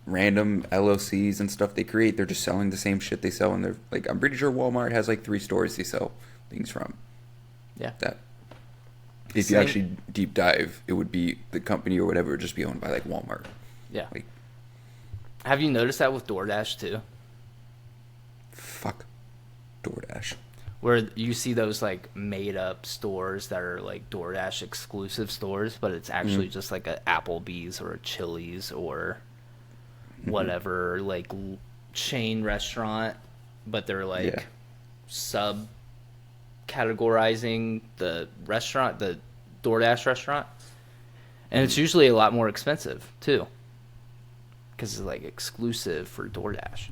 Speaker 2: random LLCs and stuff they create, they're just selling the same shit they sell in their, like, I'm pretty sure Walmart has like 3 stores they sell things from.
Speaker 1: Yeah.
Speaker 2: That if you actually deep dive, it would be the company or whatever would just be owned by like Walmart.
Speaker 1: Yeah.
Speaker 2: Like,
Speaker 1: have you noticed that with DoorDash too?
Speaker 2: Fuck DoorDash.
Speaker 1: Where you see those like made up stores that are like DoorDash exclusive stores, but it's actually just like a Applebee's or a Chili's or whatever like chain restaurant, but they're like sub categorizing the restaurant, the DoorDash restaurant, and it's usually a lot more expensive too, because it's like exclusive for DoorDash.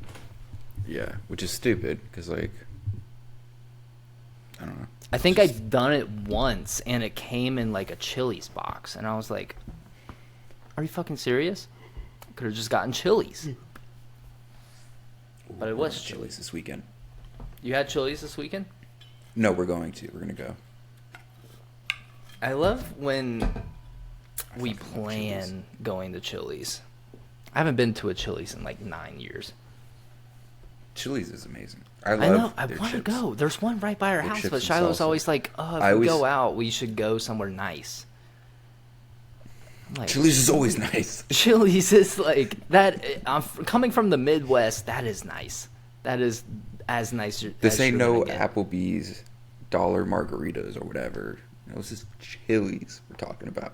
Speaker 2: Yeah, which is stupid, because like, I don't know.
Speaker 1: I think I'd done it once, and it came in like a Chili's box, and I was like, "Are you fucking serious? I could have just gotten Chili's." But it was
Speaker 2: Chili's this weekend.
Speaker 1: You had Chili's this weekend?
Speaker 2: No, we're going to go.
Speaker 1: I love when we plan going to Chili's. I haven't been to a Chili's in like 9 years.
Speaker 2: Chili's is amazing.
Speaker 1: I know. I want to go. There's one right by our house, but Shiloh's always like, "Oh, if we go out, we should go somewhere nice." Like,
Speaker 2: Chili's is always nice.
Speaker 1: Chili's is like that. Coming from the Midwest, that is nice. That is as nice.
Speaker 2: This ain't no Applebee's dollar margaritas or whatever. This is Chili's we're talking about.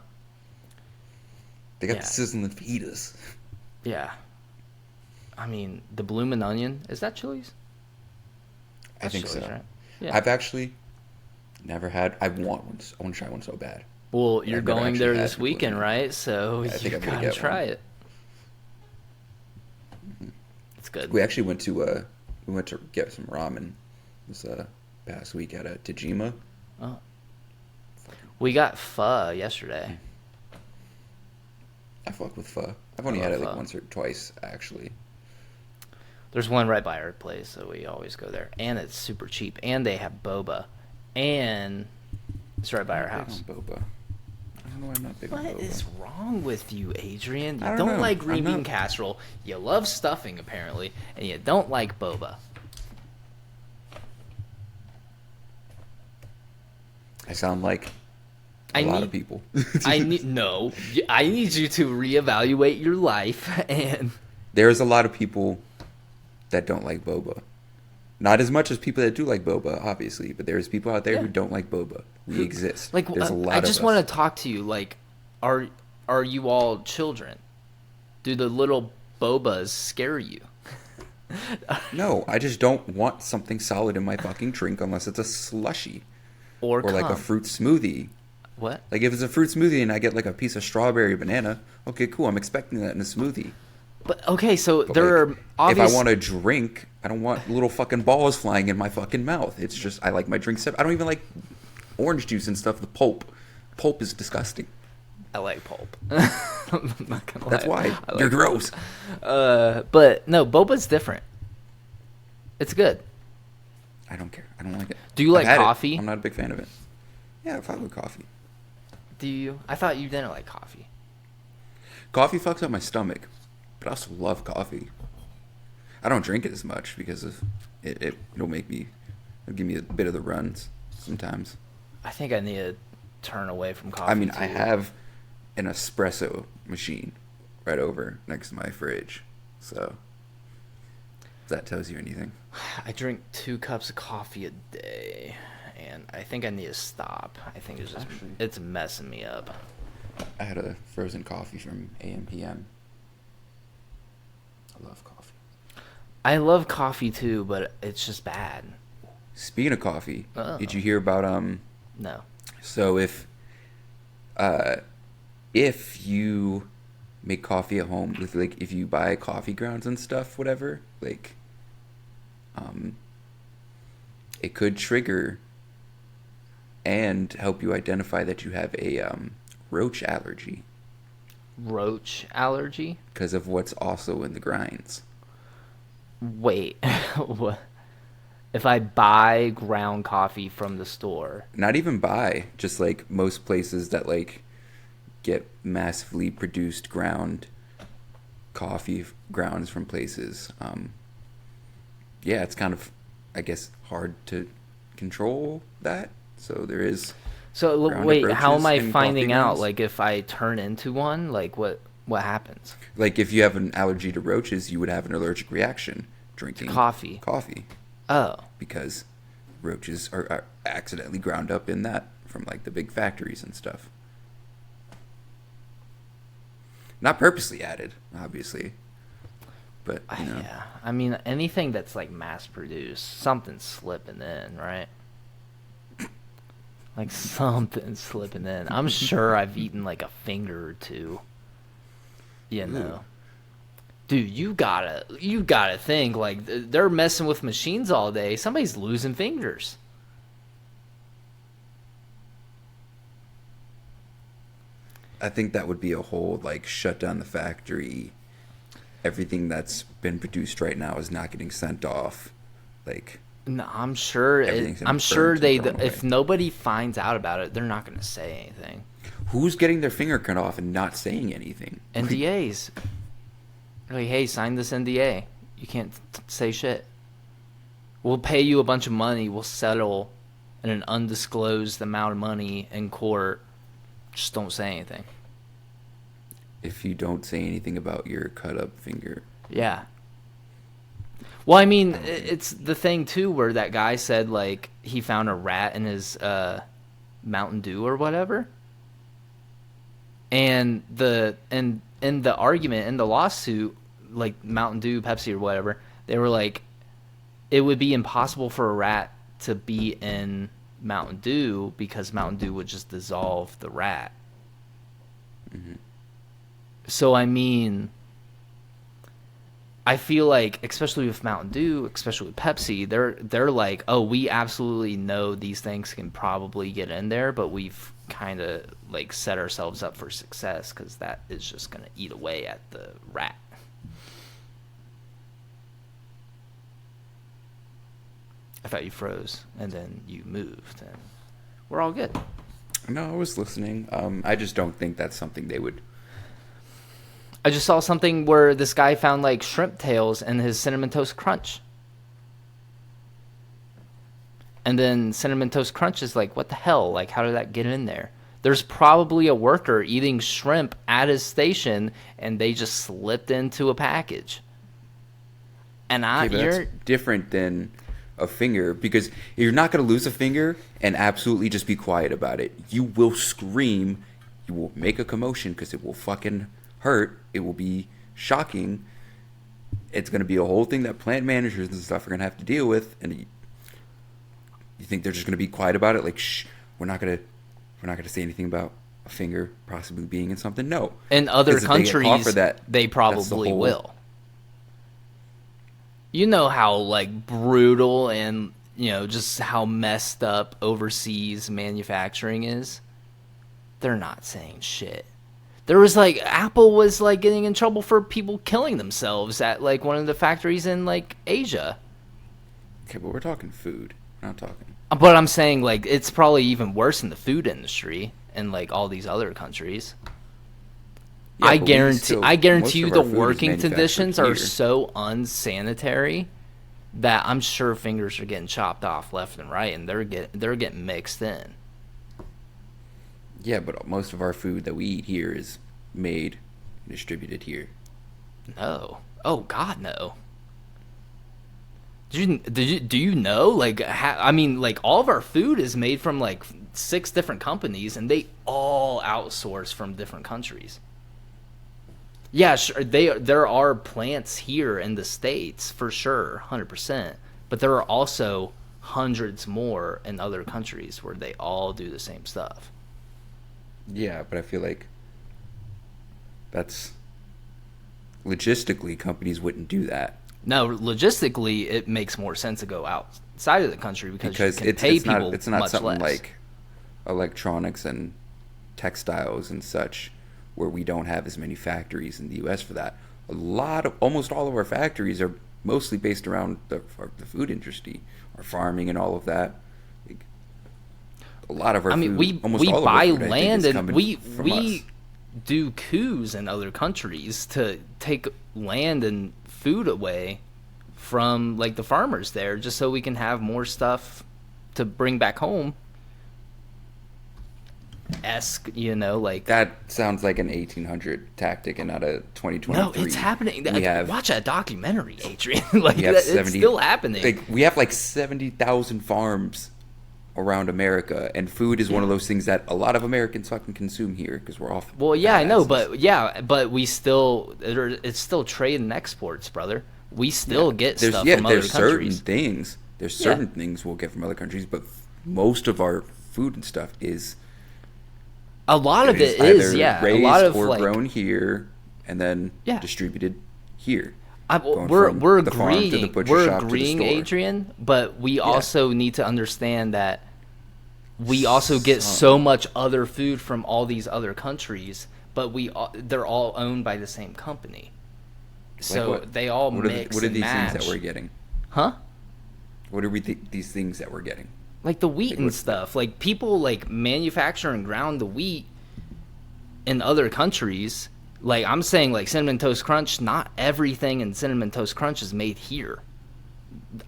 Speaker 2: They got
Speaker 1: Yeah.
Speaker 2: the sizzling fajitas.
Speaker 1: Yeah. I mean, the bloomin' onion, is that Chili's?
Speaker 2: I
Speaker 1: That's
Speaker 2: think
Speaker 1: Chili's,
Speaker 2: so.
Speaker 1: right? Yeah.
Speaker 2: I've actually never had. I want one. I want to try one so bad.
Speaker 1: Well,
Speaker 2: But
Speaker 1: you're
Speaker 2: I've never
Speaker 1: going
Speaker 2: actually
Speaker 1: there
Speaker 2: had
Speaker 1: this
Speaker 2: the bloomin'
Speaker 1: weekend,
Speaker 2: onion.
Speaker 1: right? So
Speaker 2: Yeah, I think
Speaker 1: you
Speaker 2: I'm gonna
Speaker 1: gotta
Speaker 2: get
Speaker 1: try
Speaker 2: one.
Speaker 1: it. It's good.
Speaker 2: We actually went to get some ramen this past week at Tajima.
Speaker 1: Oh. We got pho yesterday.
Speaker 2: I fuck with pho. I've
Speaker 1: I
Speaker 2: only had
Speaker 1: love
Speaker 2: it like
Speaker 1: pho.
Speaker 2: once or twice actually.
Speaker 1: There's one right by our place, so we always go there. And it's super cheap. And they have boba. And it's right by our
Speaker 2: I'm not
Speaker 1: house.
Speaker 2: big on boba. I don't know why I'm not big on
Speaker 1: What
Speaker 2: boba.
Speaker 1: is wrong with you, Adrian? You
Speaker 2: I
Speaker 1: don't
Speaker 2: don't know.
Speaker 1: like green
Speaker 2: I'm
Speaker 1: bean
Speaker 2: not-
Speaker 1: casserole. You love stuffing, apparently. And you don't like boba.
Speaker 2: I sound like
Speaker 1: I
Speaker 2: a lot
Speaker 1: need-
Speaker 2: of people.
Speaker 1: I need no. I need you to reevaluate your life and
Speaker 2: There's a lot of people that don't like boba. Not as much as people that do like boba, obviously, but there's people out there
Speaker 1: Yeah.
Speaker 2: who don't like boba. We exist.
Speaker 1: like
Speaker 2: There's a lot
Speaker 1: I
Speaker 2: of
Speaker 1: just
Speaker 2: us.
Speaker 1: want to talk to you. Like, are you all children? Do the little bobas scare you?
Speaker 2: No, I just don't want something solid in my fucking drink unless it's a slushy
Speaker 1: Or
Speaker 2: or like a
Speaker 1: cum?
Speaker 2: fruit smoothie.
Speaker 1: What?
Speaker 2: Like if it's a fruit smoothie and I get like a piece of strawberry or banana, okay, cool. I'm expecting that in a smoothie.
Speaker 1: But okay, so
Speaker 2: But
Speaker 1: there
Speaker 2: like,
Speaker 1: are obvious.
Speaker 2: if I want a drink, I don't want little fucking balls flying in my fucking mouth. It's just I like my drink I don't even like orange juice and stuff. The pulp is disgusting.
Speaker 1: I like pulp. I'm not gonna lie.
Speaker 2: That's why
Speaker 1: I like
Speaker 2: you're gross.
Speaker 1: But no, boba's different. It's good.
Speaker 2: I don't care. I don't like it.
Speaker 1: Do you
Speaker 2: I've
Speaker 1: like
Speaker 2: had it.
Speaker 1: coffee?
Speaker 2: I'm not a big fan of it. Yeah, I fuck with coffee.
Speaker 1: Do you? I thought you didn't like coffee.
Speaker 2: Coffee fucks up my stomach, but I also love coffee. I don't drink it as much because of it'll give me a bit of the runs sometimes.
Speaker 1: I think I need to turn away from coffee.
Speaker 2: I mean,
Speaker 1: too.
Speaker 2: I have an espresso machine right over next to my fridge, so if that tells you anything.
Speaker 1: I drink 2 cups of coffee a day, and I think I need to stop. I think it's just
Speaker 2: Actually-
Speaker 1: it's messing me up.
Speaker 2: I had a frozen coffee from AM/PM. I love coffee.
Speaker 1: I love coffee too, but it's just bad.
Speaker 2: Speaking of coffee,
Speaker 1: Oh.
Speaker 2: did you hear about
Speaker 1: No.
Speaker 2: So if you make coffee at home with like if you buy coffee grounds and stuff, whatever, like it could trigger and help you identify that you have a roach allergy
Speaker 1: Roach allergy?
Speaker 2: because of what's also in the grinds.
Speaker 1: Wait. What? If I buy ground coffee from the store,
Speaker 2: Not even buy, just like most places that like get massively produced ground coffee grounds from places. Yeah, it's kind of, I guess, hard to control that. So there is.
Speaker 1: so
Speaker 2: Ground
Speaker 1: wait, how am
Speaker 2: approaches
Speaker 1: I
Speaker 2: in
Speaker 1: finding
Speaker 2: coffee
Speaker 1: out?
Speaker 2: grounds?
Speaker 1: Like, if I turn into one, like what happens?
Speaker 2: Like if you have an allergy to roaches, you would have an allergic reaction drinking
Speaker 1: Coffee.
Speaker 2: Coffee,
Speaker 1: Oh,
Speaker 2: because roaches are accidentally ground up in that from like the big factories and stuff. Not purposely added, obviously, but you know.
Speaker 1: yeah. I mean, anything that's like mass produced, something's slipping in, right? Like something's slipping in. I'm sure I've eaten like a finger or two. You know. Dude, you gotta think like they're messing with machines all day. Somebody's losing fingers.
Speaker 2: I think that would be a whole like shut down the factory. Everything that's been produced right now is not getting sent off. Like
Speaker 1: No, I'm sure.
Speaker 2: Everything's
Speaker 1: I'm sure
Speaker 2: burnt and
Speaker 1: they.
Speaker 2: thrown
Speaker 1: If
Speaker 2: away.
Speaker 1: nobody finds out about it, they're not gonna say anything.
Speaker 2: who's getting their finger cut off and not saying anything?
Speaker 1: NDAs. Like, hey, sign this NDA. You can't say shit. We'll pay you a bunch of money. We'll settle in an undisclosed amount of money in court. Just don't say anything.
Speaker 2: If you don't say anything about your cut up finger.
Speaker 1: Yeah. Well, I mean, it's the thing too where that guy said like he found a rat in his Mountain Dew or whatever. And in the argument, in the lawsuit, like Mountain Dew, Pepsi, or whatever, they were like, it would be impossible for a rat to be in Mountain Dew because Mountain Dew would just dissolve the rat.
Speaker 2: Mm-hmm.
Speaker 1: So I mean, I feel like, especially with Mountain Dew, especially with Pepsi, they're like, oh, we absolutely know these things can probably get in there, but we've kind of like set ourselves up for success because that is just going to eat away at the rat. I thought you froze and then you moved and we're all good.
Speaker 2: No, I was listening. I just don't think that's something they would.
Speaker 1: I just saw something where this guy found like shrimp tails in his Cinnamon Toast Crunch. And then Cinnamon Toast Crunch is like, what the hell? Like, how did that get in there? There's probably a worker eating shrimp at his station and they just slipped into a package. And
Speaker 2: that's different than a finger, because you're not going to lose a finger and absolutely just be quiet about it. You will scream. You will make a commotion because it will fucking hurt. It will be shocking. It's going to be a whole thing that plant managers and stuff are going to have to deal with. And you think they're just going to be quiet about it? Like, shh, we're not going to say anything about a finger possibly being in something. No.
Speaker 1: In other countries, they probably will. You know how like brutal and, you know, just how messed up overseas manufacturing is? They're not saying shit. There was like, Apple was like getting in trouble for people killing themselves at like one of the factories in like Asia.
Speaker 2: Okay, but we're talking food. We're not talking.
Speaker 1: But I'm saying like it's probably even worse in the food industry in like all these other countries. Yeah, I guarantee you the working conditions are so unsanitary that I'm sure fingers are getting chopped off left and right, and they're getting mixed in.
Speaker 2: Yeah, but most of our food that we eat here is made and distributed here.
Speaker 1: No. Oh God, no. Do you know? Like, I mean, like all of our food is made from like 6 different companies, and they all outsource from different countries. Yeah, sure. There are plants here in the States for sure, 100%. But there are also hundreds more in other countries where they all do the same stuff.
Speaker 2: Yeah, but I feel like that's logistically companies wouldn't do that.
Speaker 1: No, logistically it makes more sense to go outside of the country because you can pay people
Speaker 2: it's not
Speaker 1: much
Speaker 2: something
Speaker 1: less.
Speaker 2: Like electronics and textiles and such, where we don't have as many factories in the U.S. for that. Almost all of our factories are mostly based around the food industry, our farming and all of that. Like, a lot of our food,
Speaker 1: we buy land and we
Speaker 2: us.
Speaker 1: do coups in other countries to take land and food away from like the farmers there, just so we can have more stuff to bring back home. You know, like
Speaker 2: that sounds like an 1800 tactic and not a 2023.
Speaker 1: No, it's happening. Watch that documentary, Adrian. Like it's still happening.
Speaker 2: Like we have like 70,000 farms around America, and food is one of those things that a lot of Americans fucking consume here because we're off.
Speaker 1: Well, yeah, I know, but we still it's still trade and exports, brother. We still get stuff from other countries.
Speaker 2: There's certain things we'll get from other countries, but most of our food and stuff is.
Speaker 1: A lot of it is,
Speaker 2: raised
Speaker 1: a lot of
Speaker 2: or
Speaker 1: like,
Speaker 2: grown here and then distributed here.
Speaker 1: We're agreeing, Adrian, but we also need to understand that we also get so much other food from all these other countries, but they're all owned by the same company. So they all mix
Speaker 2: what are
Speaker 1: and
Speaker 2: these
Speaker 1: match.
Speaker 2: things that we're getting?
Speaker 1: Huh?
Speaker 2: What are these things that we're getting?
Speaker 1: Like the wheat and stuff. Like people like manufacture and ground the wheat in other countries. Like I'm saying, like Cinnamon Toast Crunch, not everything in Cinnamon Toast Crunch is made here.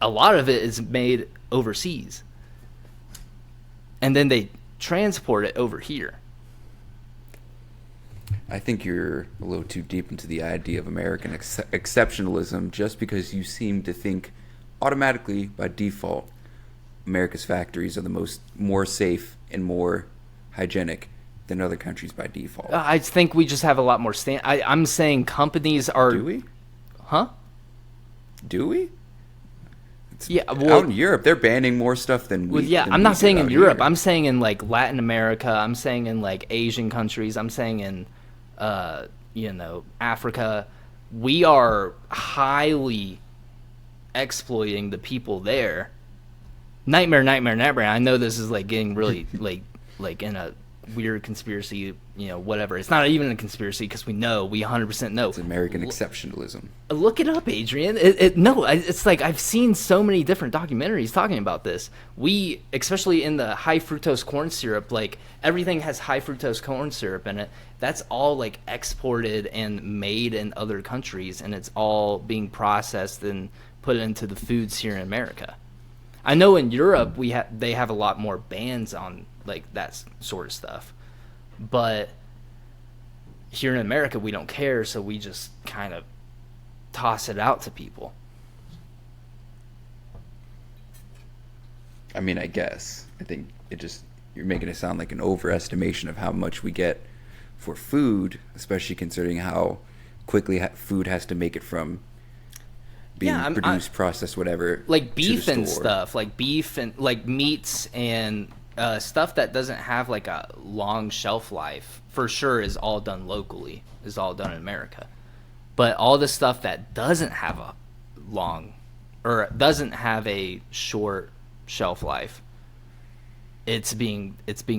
Speaker 1: A lot of it is made overseas. And then they transport it over here.
Speaker 2: I think you're a little too deep into the idea of American exceptionalism just because you seem to think automatically by default America's factories are the more safe and more hygienic than other countries by default.
Speaker 1: I think we just have a lot more I'm saying companies are.
Speaker 2: Do we?
Speaker 1: Huh?
Speaker 2: Do we?
Speaker 1: Yeah, well,
Speaker 2: out in Europe, they're banning more stuff than we.
Speaker 1: Well, yeah,
Speaker 2: than
Speaker 1: I'm
Speaker 2: we
Speaker 1: not
Speaker 2: do
Speaker 1: saying in
Speaker 2: out
Speaker 1: Europe.
Speaker 2: here.
Speaker 1: I'm saying in like Latin America. I'm saying in like Asian countries. I'm saying in, Africa. We are highly exploiting the people there. Nightmare. I know this is like getting really like in a weird conspiracy, whatever. It's not even a conspiracy because we 100% know.
Speaker 2: It's American exceptionalism.
Speaker 1: Look it up, Adrian. It's like I've seen so many different documentaries talking about this. We, especially in the high fructose corn syrup, like everything has high fructose corn syrup in it. That's all like exported and made in other countries, and it's all being processed and put into the foods here in America. I know in Europe they have a lot more bans on like that sort of stuff, but here in America we don't care, so we just kind of toss it out to people.
Speaker 2: I mean, I guess. I think you're making it sound like an overestimation of how much we get for food, especially considering how quickly food has to make it from being produced, processed, whatever.
Speaker 1: Like beef and
Speaker 2: store.
Speaker 1: stuff, like beef and like meats and stuff that doesn't have like a long shelf life, for sure, is all done locally, is all done in America. But all the stuff that doesn't have a long or doesn't have a short shelf life, it's being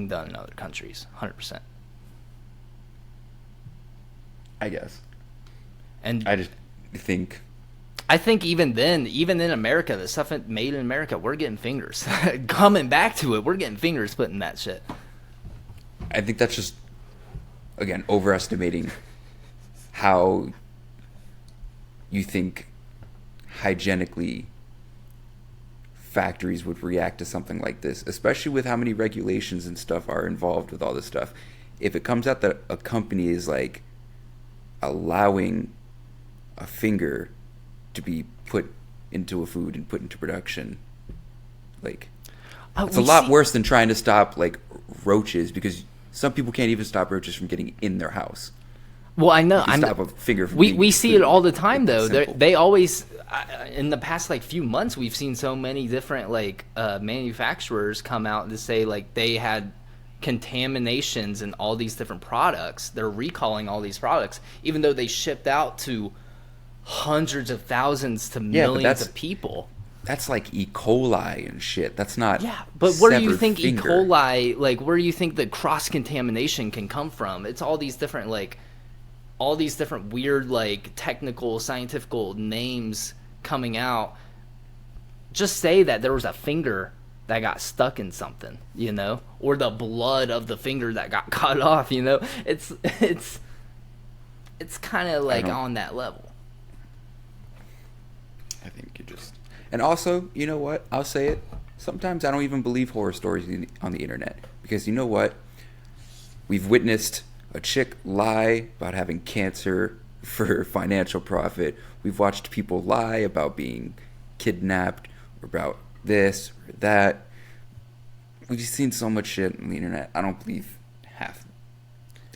Speaker 1: done in other countries, 100%.
Speaker 2: I guess.
Speaker 1: And
Speaker 2: I think
Speaker 1: even then, even in America, the stuff made in America, we're getting fingers. Coming back to it, we're getting fingers put in that shit.
Speaker 2: I think that's just, again, overestimating how you think hygienically factories would react to something like this, especially with how many regulations and stuff are involved with all this stuff. If it comes out that a company is like allowing a finger to be put into a food and put into production, like it's a lot worse than trying to stop like roaches, because some people can't even stop roaches from getting in their house.
Speaker 1: Well, I know.
Speaker 2: Stop a finger from
Speaker 1: we see it all the time, though.
Speaker 2: Simple.
Speaker 1: They always, in the past like few months, we've seen so many different like manufacturers come out to say like they had contaminations in all these different products. They're recalling all these products, even though they shipped out to hundreds of thousands to millions of people.
Speaker 2: That's like E. coli and shit. That's not.
Speaker 1: Yeah, but where do you think
Speaker 2: finger.
Speaker 1: E. coli, like where do you think the cross contamination can come from? It's all these different weird like technical scientific names coming out. Just say that there was a finger that got stuck in something, or the blood of the finger that got cut off, It's kind of like on that level.
Speaker 2: I think you just... And also, you know what? I'll say it. Sometimes I don't even believe horror stories on the internet. Because you know what? We've witnessed a chick lie about having cancer for financial profit. We've watched people lie about being kidnapped or about this or that. We've seen so much shit on the internet. I don't believe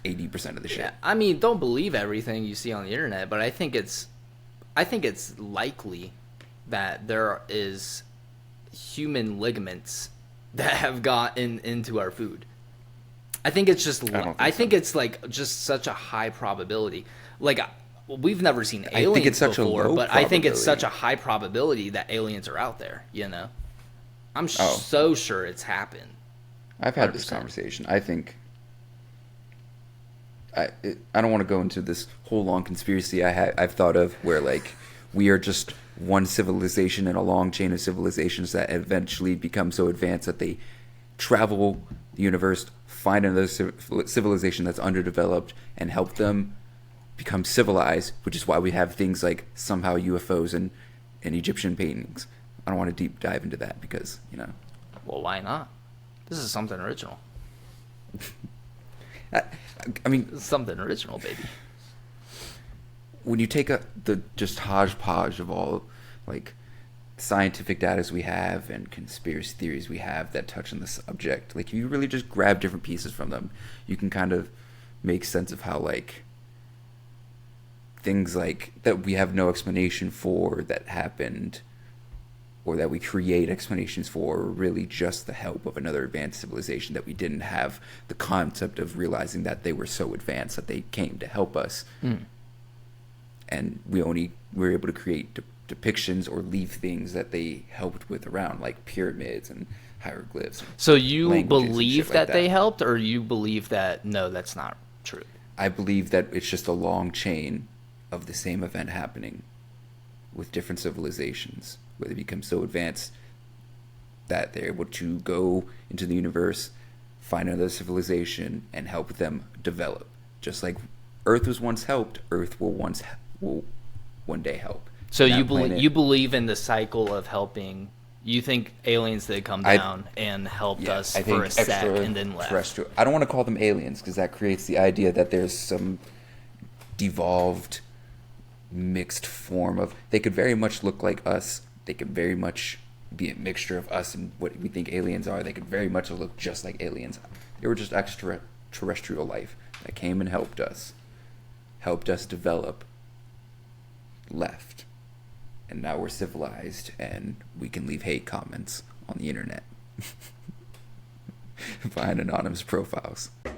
Speaker 2: 80% of the shit.
Speaker 1: Yeah, I mean, don't believe everything you see on the internet, but I think it's likely that there is human ligaments that have gotten into our food. I think it's just it's like just such a high probability. Like we've never seen aliens
Speaker 2: think it's such
Speaker 1: before,
Speaker 2: a low
Speaker 1: but I think it's such a high probability that aliens are out there, I'm so sure it's happened.
Speaker 2: I've had this conversation. I think I don't want to go into this whole long conspiracy I've thought of where like we are just one civilization in a long chain of civilizations that eventually become so advanced that they travel the universe, find another civilization that's underdeveloped, and help them become civilized, which is why we have things like somehow UFOs and Egyptian paintings. I don't want to deep dive into that because,
Speaker 1: Well, why not? This is something original.
Speaker 2: I mean...
Speaker 1: This is something original, baby.
Speaker 2: When you take the just hodgepodge of all, like, scientific data we have and conspiracy theories we have that touch on the subject, like, if you really just grab different pieces from them, you can kind of make sense of how, like, things like that we have no explanation for that happened, or that we create explanations for, are really just the help of another advanced civilization that we didn't have the concept of realizing that they were so advanced that they came to help us. And we were able to create depictions or leave things that they helped with around, like pyramids and hieroglyphs.
Speaker 1: So you
Speaker 2: languages and
Speaker 1: believe
Speaker 2: shit
Speaker 1: that,
Speaker 2: like
Speaker 1: they helped, or you believe that no, that's not true?
Speaker 2: I believe that it's just a long chain of the same event happening with different civilizations, where they become so advanced that they're able to go into the universe, find another civilization, and help them develop. Just like Earth was once helped, Earth will one day help.
Speaker 1: So you believe in the cycle of helping. You think aliens did come down and helped us for a sec and then left.
Speaker 2: I don't want to call them aliens, because that creates the idea that there's some devolved, mixed form of. They could very much look like us. They could very much be a mixture of us and what we think aliens are. They could very much look just like aliens. They were just extraterrestrial life that came and helped us develop, left. And now we're civilized, and we can leave hate comments on the internet behind anonymous profiles, like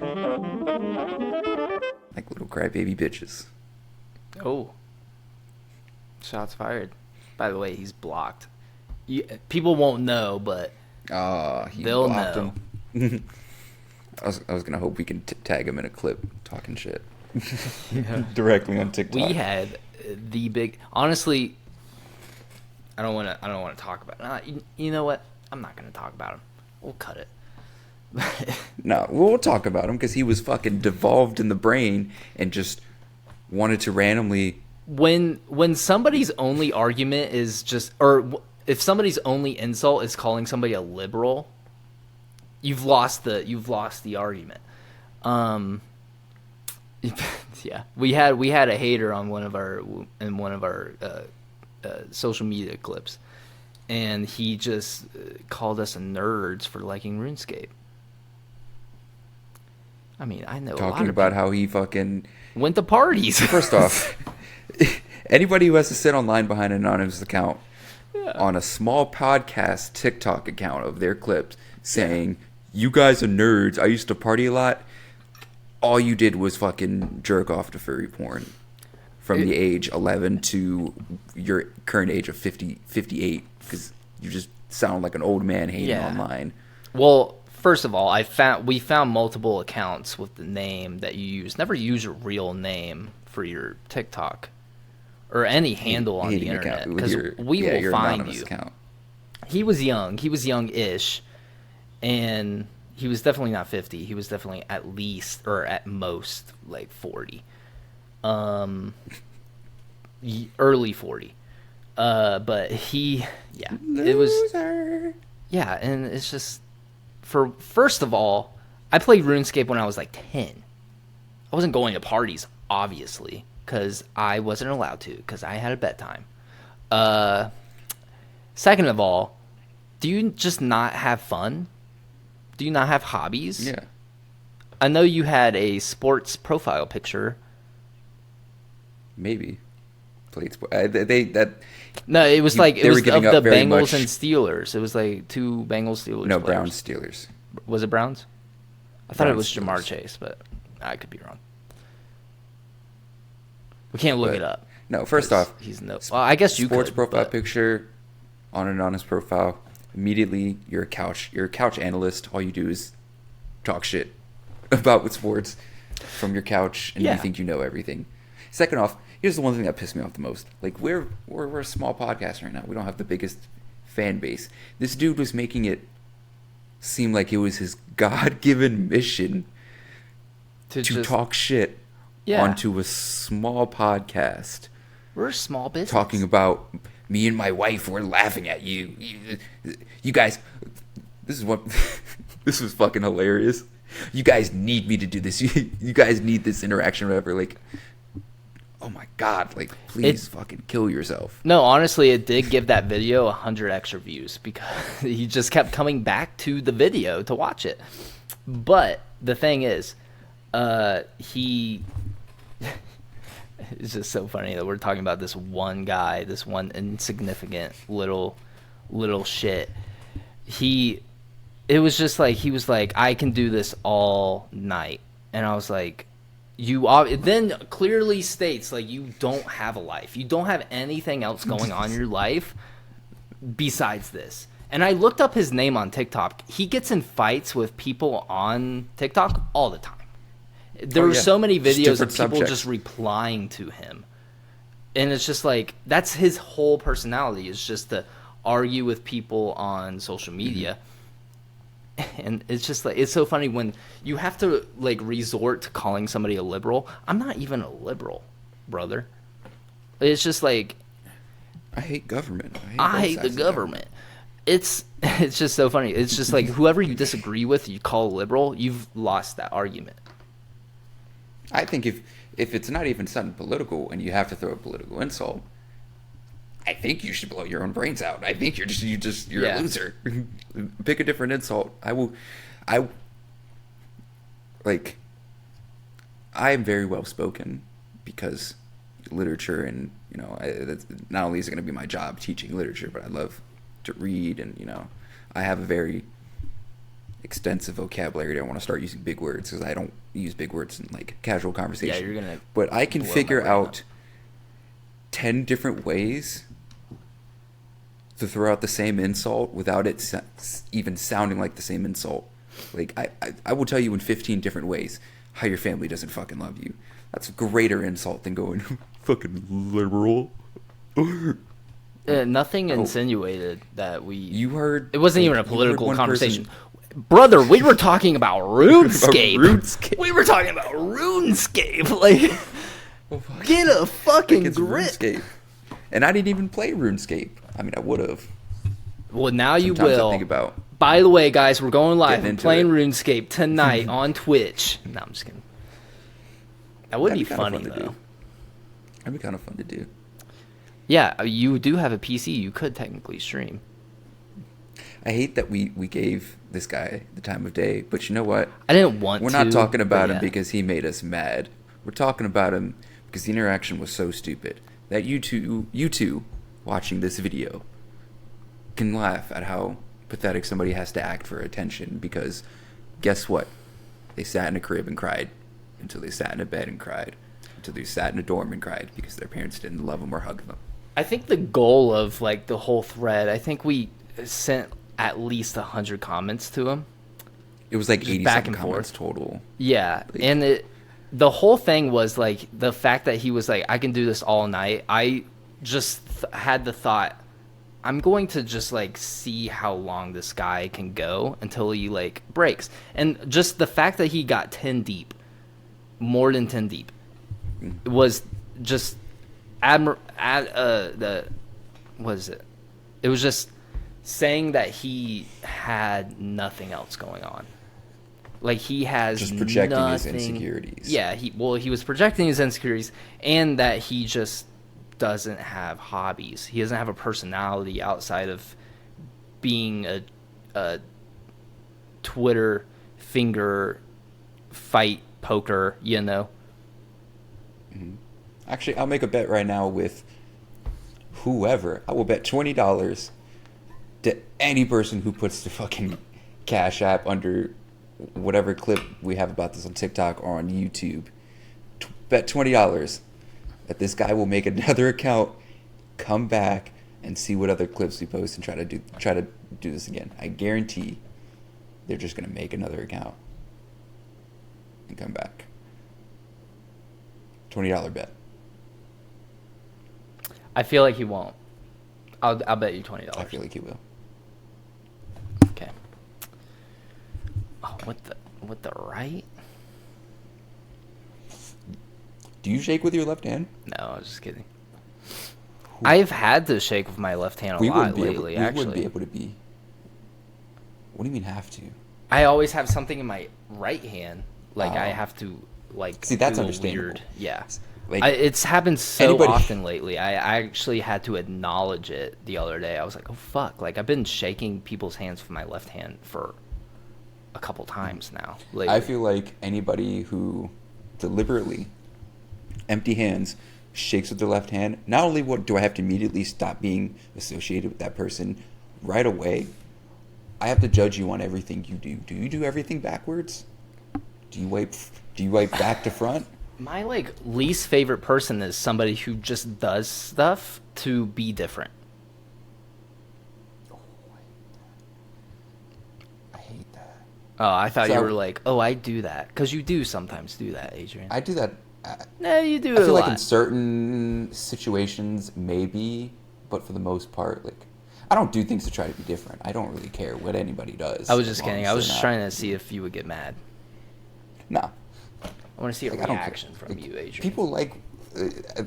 Speaker 2: little crybaby bitches.
Speaker 1: Oh, shots fired. By the way, he's blocked. People won't know, but they'll know.
Speaker 2: Him. I was gonna hope we can tag him in a clip talking shit directly on TikTok.
Speaker 1: We had the big. Honestly, I don't want to talk about it. You know what? I'm not gonna talk about him. We'll cut it.
Speaker 2: No, we'll talk about him because he was fucking devolved in the brain and just wanted to randomly.
Speaker 1: When somebody's only argument is just, or if somebody's only insult is calling somebody a liberal, you've lost the argument. Yeah, we had a hater on one of our social media clips, and he just called us nerds for liking RuneScape. I mean, I know
Speaker 2: talking about how he fucking
Speaker 1: went to parties.
Speaker 2: First off, anybody who has to sit online behind an anonymous account on a small podcast TikTok account of their clips saying, "You guys are nerds. I used to party a lot." All you did was fucking jerk off to furry porn from the age 11 to your current age of 58, because you just sound like an old man hating online.
Speaker 1: Well, first of all, we found multiple accounts with the name that you use. Never use your real name for your TikTok or any handle on the internet, because we will find you. Account. He was young-ish, and he was definitely not 50. He was definitely at least, or at most, like 40. Early 40. But he, it was, and it's just, first of all, I played RuneScape when I was like 10. I wasn't going to parties, obviously, because I wasn't allowed to, because I had a bedtime. Second of all, do you just not have fun? Do you not have hobbies?
Speaker 2: Yeah.
Speaker 1: I know you had a sports profile picture.
Speaker 2: Maybe. Played sport.
Speaker 1: No, it was like, it was of the Bengals
Speaker 2: much.
Speaker 1: And Steelers. It was like two Bengals Steelers.
Speaker 2: No,
Speaker 1: players.
Speaker 2: Browns Steelers.
Speaker 1: Was it Browns? I thought it was
Speaker 2: Steelers.
Speaker 1: Jamar Chase, but I could be wrong. We can't look it up.
Speaker 2: No, first off,
Speaker 1: well, I guess you
Speaker 2: sports
Speaker 1: could,
Speaker 2: profile
Speaker 1: but
Speaker 2: picture on an anonymous profile. Immediately, you're a couch analyst. All you do is talk shit about sports from your couch, and you think you know everything. Second off, here's the one thing that pissed me off the most. Like, we're a small podcast right now. We don't have the biggest fan base. This dude was making it seem like it was his God-given mission to talk shit onto a small podcast.
Speaker 1: We're a small business.
Speaker 2: Talking about me and my wife were laughing at you. You guys, this was fucking hilarious. You guys need me to do this. You guys need this interaction or whatever. Like, oh oh my god, like please fucking kill yourself.
Speaker 1: No, honestly, it did give that video 100 extra views because he just kept coming back to the video to watch it. But the thing is, he it's just so funny that we're talking about this one guy, this one insignificant little shit. It was just like, he was like, I can do this all night. And I was like, it then clearly states, like, you don't have a life. You don't have anything else going on in your life besides this. And I looked up his name on TikTok. He gets in fights with people on TikTok all the time. There were so many videos of people just replying to him. And it's just like, that's his whole personality, is just to argue with people on social media. And it's just like, it's so funny when you have to like resort to calling somebody a liberal. I'm not even a liberal, brother. It's just like,
Speaker 2: I hate government.
Speaker 1: I hate the government. It's just so funny. It's just like, whoever you disagree with, you call liberal, you've lost that argument.
Speaker 2: I think if it's not even something political and you have to throw a political insult, I think you should blow your own brains out. I think you're a loser. Pick a different insult. I am very well spoken because literature, and not only is it going to be my job teaching literature, but I love to read, and I have a very extensive vocabulary. I want to start using big words because I don't use big words in like casual conversation.
Speaker 1: Yeah, you're gonna.
Speaker 2: But I can figure out 10 different ways to throw out the same insult without it even sounding like the same insult. Like, I will tell you in 15 different ways how your family doesn't fucking love you. That's a greater insult than going, fucking liberal.
Speaker 1: Nothing insinuated that we...
Speaker 2: You heard...
Speaker 1: It wasn't even a political conversation. Brother, we were talking about RuneScape. We were talking about RuneScape. Like, get a fucking grip.
Speaker 2: RuneScape. And I didn't even play RuneScape. I mean, I would have.
Speaker 1: Well, now you will.
Speaker 2: I think about
Speaker 1: By the way, guys, we're going live. I'm playing RuneScape tonight on Twitch. No, I'm just kidding. That would be funny, though.
Speaker 2: That'd be kind of fun to do.
Speaker 1: Yeah, you do have a PC. You could technically stream.
Speaker 2: I hate that we gave this guy the time of day, but you know what?
Speaker 1: I didn't want to.
Speaker 2: We're not talking about him because he made us mad. We're talking about him because the interaction was so stupid that you two watching this video can laugh at how pathetic somebody has to act for attention, because guess what? They sat in a crib and cried until they sat in a bed and cried until they sat in a dorm and cried because their parents didn't love them or hug them.
Speaker 1: I think the goal of like the whole thread, I think we sent at least 100 comments to him.
Speaker 2: It was like 87
Speaker 1: back and
Speaker 2: comments
Speaker 1: forth
Speaker 2: total.
Speaker 1: Yeah, and the whole thing was like the fact that he was like, I can do this all night. I just had the thought, I'm going to just like see how long this guy can go until he like breaks. And just the fact that he got 10 deep, more than 10 deep, was just what is it? It was just saying that he had nothing else going on. Like, he has
Speaker 2: just projecting
Speaker 1: nothing,
Speaker 2: his insecurities.
Speaker 1: Yeah, he was projecting his insecurities, and that he just doesn't have hobbies. He doesn't have a personality outside of being a Twitter finger fight poker,
Speaker 2: Mm-hmm. Actually, I'll make a bet right now with whoever. I will bet $20 to any person who puts the fucking Cash App under whatever clip we have about this on TikTok or on YouTube. Bet $20 that this guy will make another account, come back, and see what other clips we post and try to do this again. I guarantee they're just gonna make another account and come back. $20 bet.
Speaker 1: I feel like he won't. I'll bet you $20.
Speaker 2: I feel like he will.
Speaker 1: Okay. Oh, what the right?
Speaker 2: Do you shake with your left hand?
Speaker 1: No, I was just kidding. I've had to shake with my left hand a lot lately, actually.
Speaker 2: We wouldn't be able to be. What do you mean have to?
Speaker 1: I always have something in my right hand. Like, I have to, like,
Speaker 2: see, that's
Speaker 1: do
Speaker 2: understandable.
Speaker 1: weird. Yeah.
Speaker 2: Like
Speaker 1: It's happened so
Speaker 2: anybody,
Speaker 1: often lately. I actually had to acknowledge it the other day. I was like, oh fuck! Like I've been shaking people's hands with my left hand for a couple times now lately.
Speaker 2: I feel like anybody who deliberately empty hands shakes with their left hand, not only what do I have to immediately stop being associated with that person right away, I have to judge you on everything you do. Do you do everything backwards? Do you wipe back to front?
Speaker 1: My like least favorite person is somebody who just does stuff to be different.
Speaker 2: I hate that.
Speaker 1: Oh, I thought you
Speaker 2: So
Speaker 1: were like, oh, I do that because you do sometimes do that, Adrian.
Speaker 2: I do that.
Speaker 1: No, you do
Speaker 2: I
Speaker 1: it a
Speaker 2: feel like
Speaker 1: lot.
Speaker 2: in certain situations, maybe, but for the most part, like I don't do things to try to be different. I don't really care what anybody does.
Speaker 1: I was
Speaker 2: as
Speaker 1: just
Speaker 2: long
Speaker 1: kidding.
Speaker 2: as
Speaker 1: I was
Speaker 2: they're
Speaker 1: just
Speaker 2: not-
Speaker 1: trying to see if you would get mad.
Speaker 2: Nah,
Speaker 1: I want to see a
Speaker 2: like, I don't care.
Speaker 1: reaction from
Speaker 2: Like,
Speaker 1: you, Adrian.
Speaker 2: people like.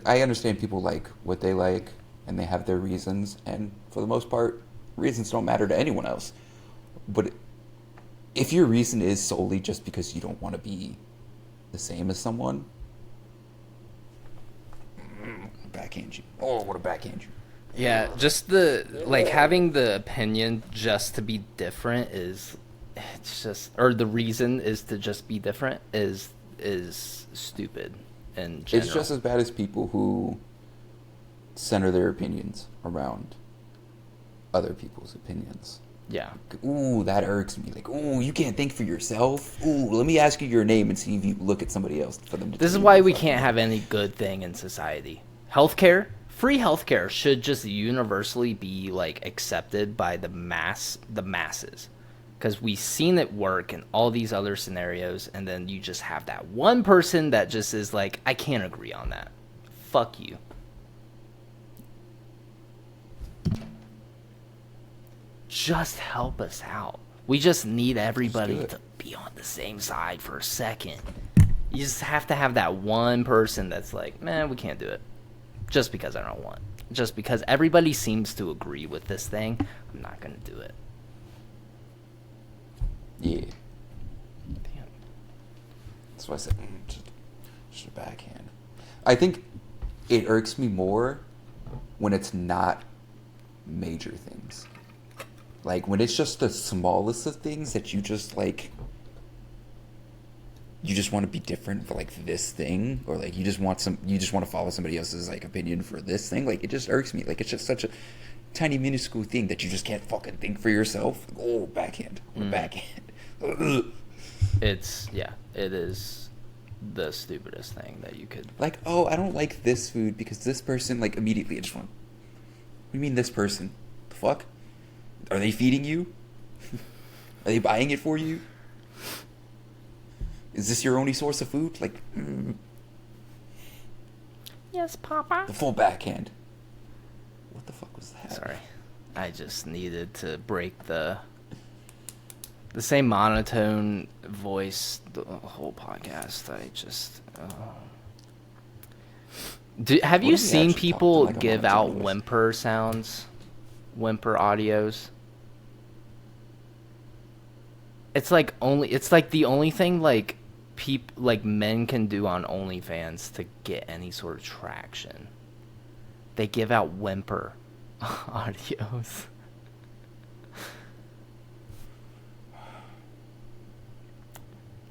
Speaker 2: I understand people like what they like, and they have their reasons, and for the most part, reasons don't matter to anyone else. But if your reason is solely just because you don't want to be the same as someone, backhand you. Oh, what a backhand you.
Speaker 1: Yeah, just the like having the opinion just to be different is it's just or the reason is to just be different is stupid in general.
Speaker 2: It's just as bad as people who center their opinions around other people's opinions.
Speaker 1: Yeah.
Speaker 2: Ooh, that irks me. Like, ooh, you can't think for yourself. Ooh, let me ask you your name and see if you look at somebody else for them to.
Speaker 1: This is
Speaker 2: tell you
Speaker 1: why
Speaker 2: your
Speaker 1: we
Speaker 2: fucking
Speaker 1: can't
Speaker 2: name.
Speaker 1: have any good thing in society. Healthcare, free healthcare should just universally be like accepted by the masses. Because we've seen it work in all these other scenarios, and then you just have that one person that just is like, I can't agree on that. Fuck you. Just help us out. We just need everybody
Speaker 2: it.
Speaker 1: to be on the same side for a second. You just have to have that one person that's like, man, we can't do it. Just because I don't want. Just because everybody seems to agree with this thing, I'm not going to do it.
Speaker 2: Yeah,
Speaker 1: Damn.
Speaker 2: that's why I said just a backhand. I think it irks me more when it's not major things. Like when it's just the smallest of things that you just like. You just want to be different for like this thing, or like you just want to follow somebody else's like opinion for this thing. Like it just irks me. Like it's just such a tiny minuscule thing that you just can't fucking think for yourself. Oh, backhand, backhand.
Speaker 1: It is the stupidest thing that you could.
Speaker 2: Like, oh, I don't like this food because this person, like, immediately I just want. What do you mean this person? The fuck? Are they feeding you? Are they buying it for you? Is this your only source of food? Like,
Speaker 1: Yes, Papa.
Speaker 2: the full backhand. What the fuck was that?
Speaker 1: Sorry, I just needed to break the same monotone voice the whole podcast. I just. Have
Speaker 2: What
Speaker 1: you
Speaker 2: if we
Speaker 1: seen
Speaker 2: actually
Speaker 1: people
Speaker 2: talked to, like, a
Speaker 1: give out
Speaker 2: monotone voice?
Speaker 1: whimper sounds, whimper audios? It's like the only thing like like men can do on OnlyFans to get any sort of traction. They give out whimper audios.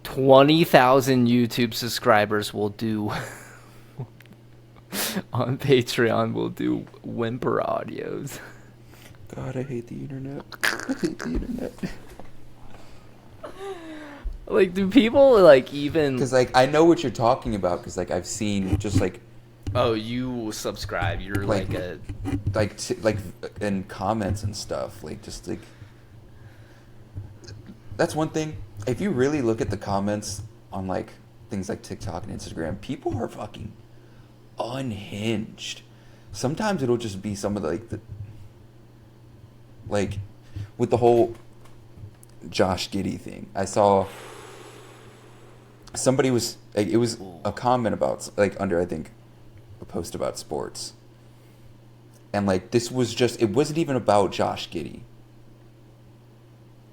Speaker 1: 20,000 YouTube subscribers will do on Patreon will do whimper audios.
Speaker 2: God, I hate the internet. I hate the internet.
Speaker 1: Like, do people like even?
Speaker 2: Because like I know what you're talking about. Because like I've seen just like
Speaker 1: Oh, you subscribe. You're
Speaker 2: Like-
Speaker 1: like a.
Speaker 2: like in comments and stuff. Like just like that's one thing. If you really look at the comments on like things like TikTok and Instagram, people are fucking unhinged. Sometimes it'll just be some of like with the whole Josh Giddey thing. I saw somebody was like, it was a comment about like under I think a post about sports. And like this was just it wasn't even about Josh Giddey.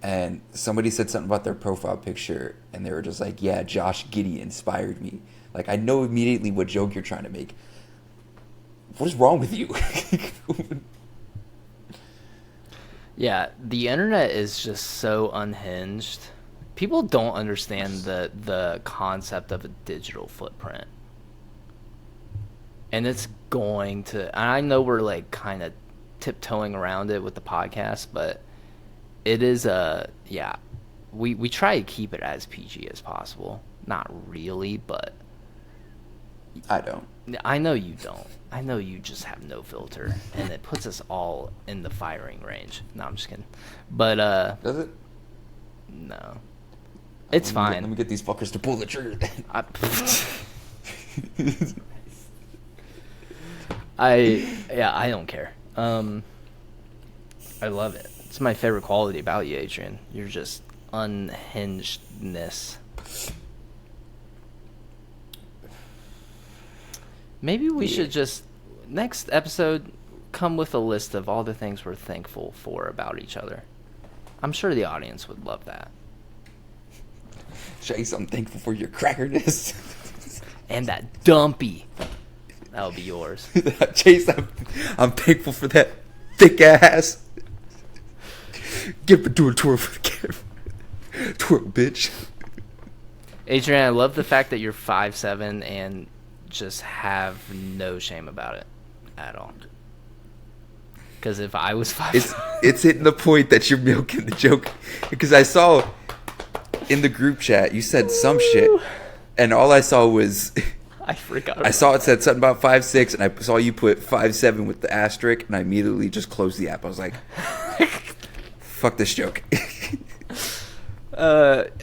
Speaker 2: And somebody said something about their profile picture and they were just like, yeah, Josh Giddey inspired me. Like, I know immediately what joke you're trying to make. What is wrong with you?
Speaker 1: Yeah, the internet is just so unhinged. People don't understand the concept of a digital footprint. And it's going to, and I know we're like kind of tiptoeing around it with the podcast, but it is yeah, we try to keep it as PG as possible. Not really, but
Speaker 2: I don't.
Speaker 1: I know you don't. I know you just have no filter, and it puts us all in the firing range. No, I'm just kidding. But
Speaker 2: Does it?
Speaker 1: no, it's fine.
Speaker 2: Let me get these fuckers to pull the trigger.
Speaker 1: I don't care. I love it. It's my favorite quality about you, Adrian. You're just unhingedness. Maybe we should just, next episode, come with a list of all the things we're thankful for about each other. I'm sure the audience would love that.
Speaker 2: Chase, I'm thankful for your crackerness.
Speaker 1: And that dumpy. That'll be yours.
Speaker 2: Chase, I'm thankful for that thick ass. Give it to a twirl for the camera. Twirl, bitch.
Speaker 1: Adrian, I love the fact that you're 5'7" and just have no shame about it at all. Because if I was 5'7",
Speaker 2: it's hitting the point that you're milking the joke. Because I saw in the group chat you said some shit, and all I saw was
Speaker 1: I forgot.
Speaker 2: I saw it said something about 5'6", and I saw you put 5'7" with the asterisk, and I immediately just closed the app. I was like, fuck this joke.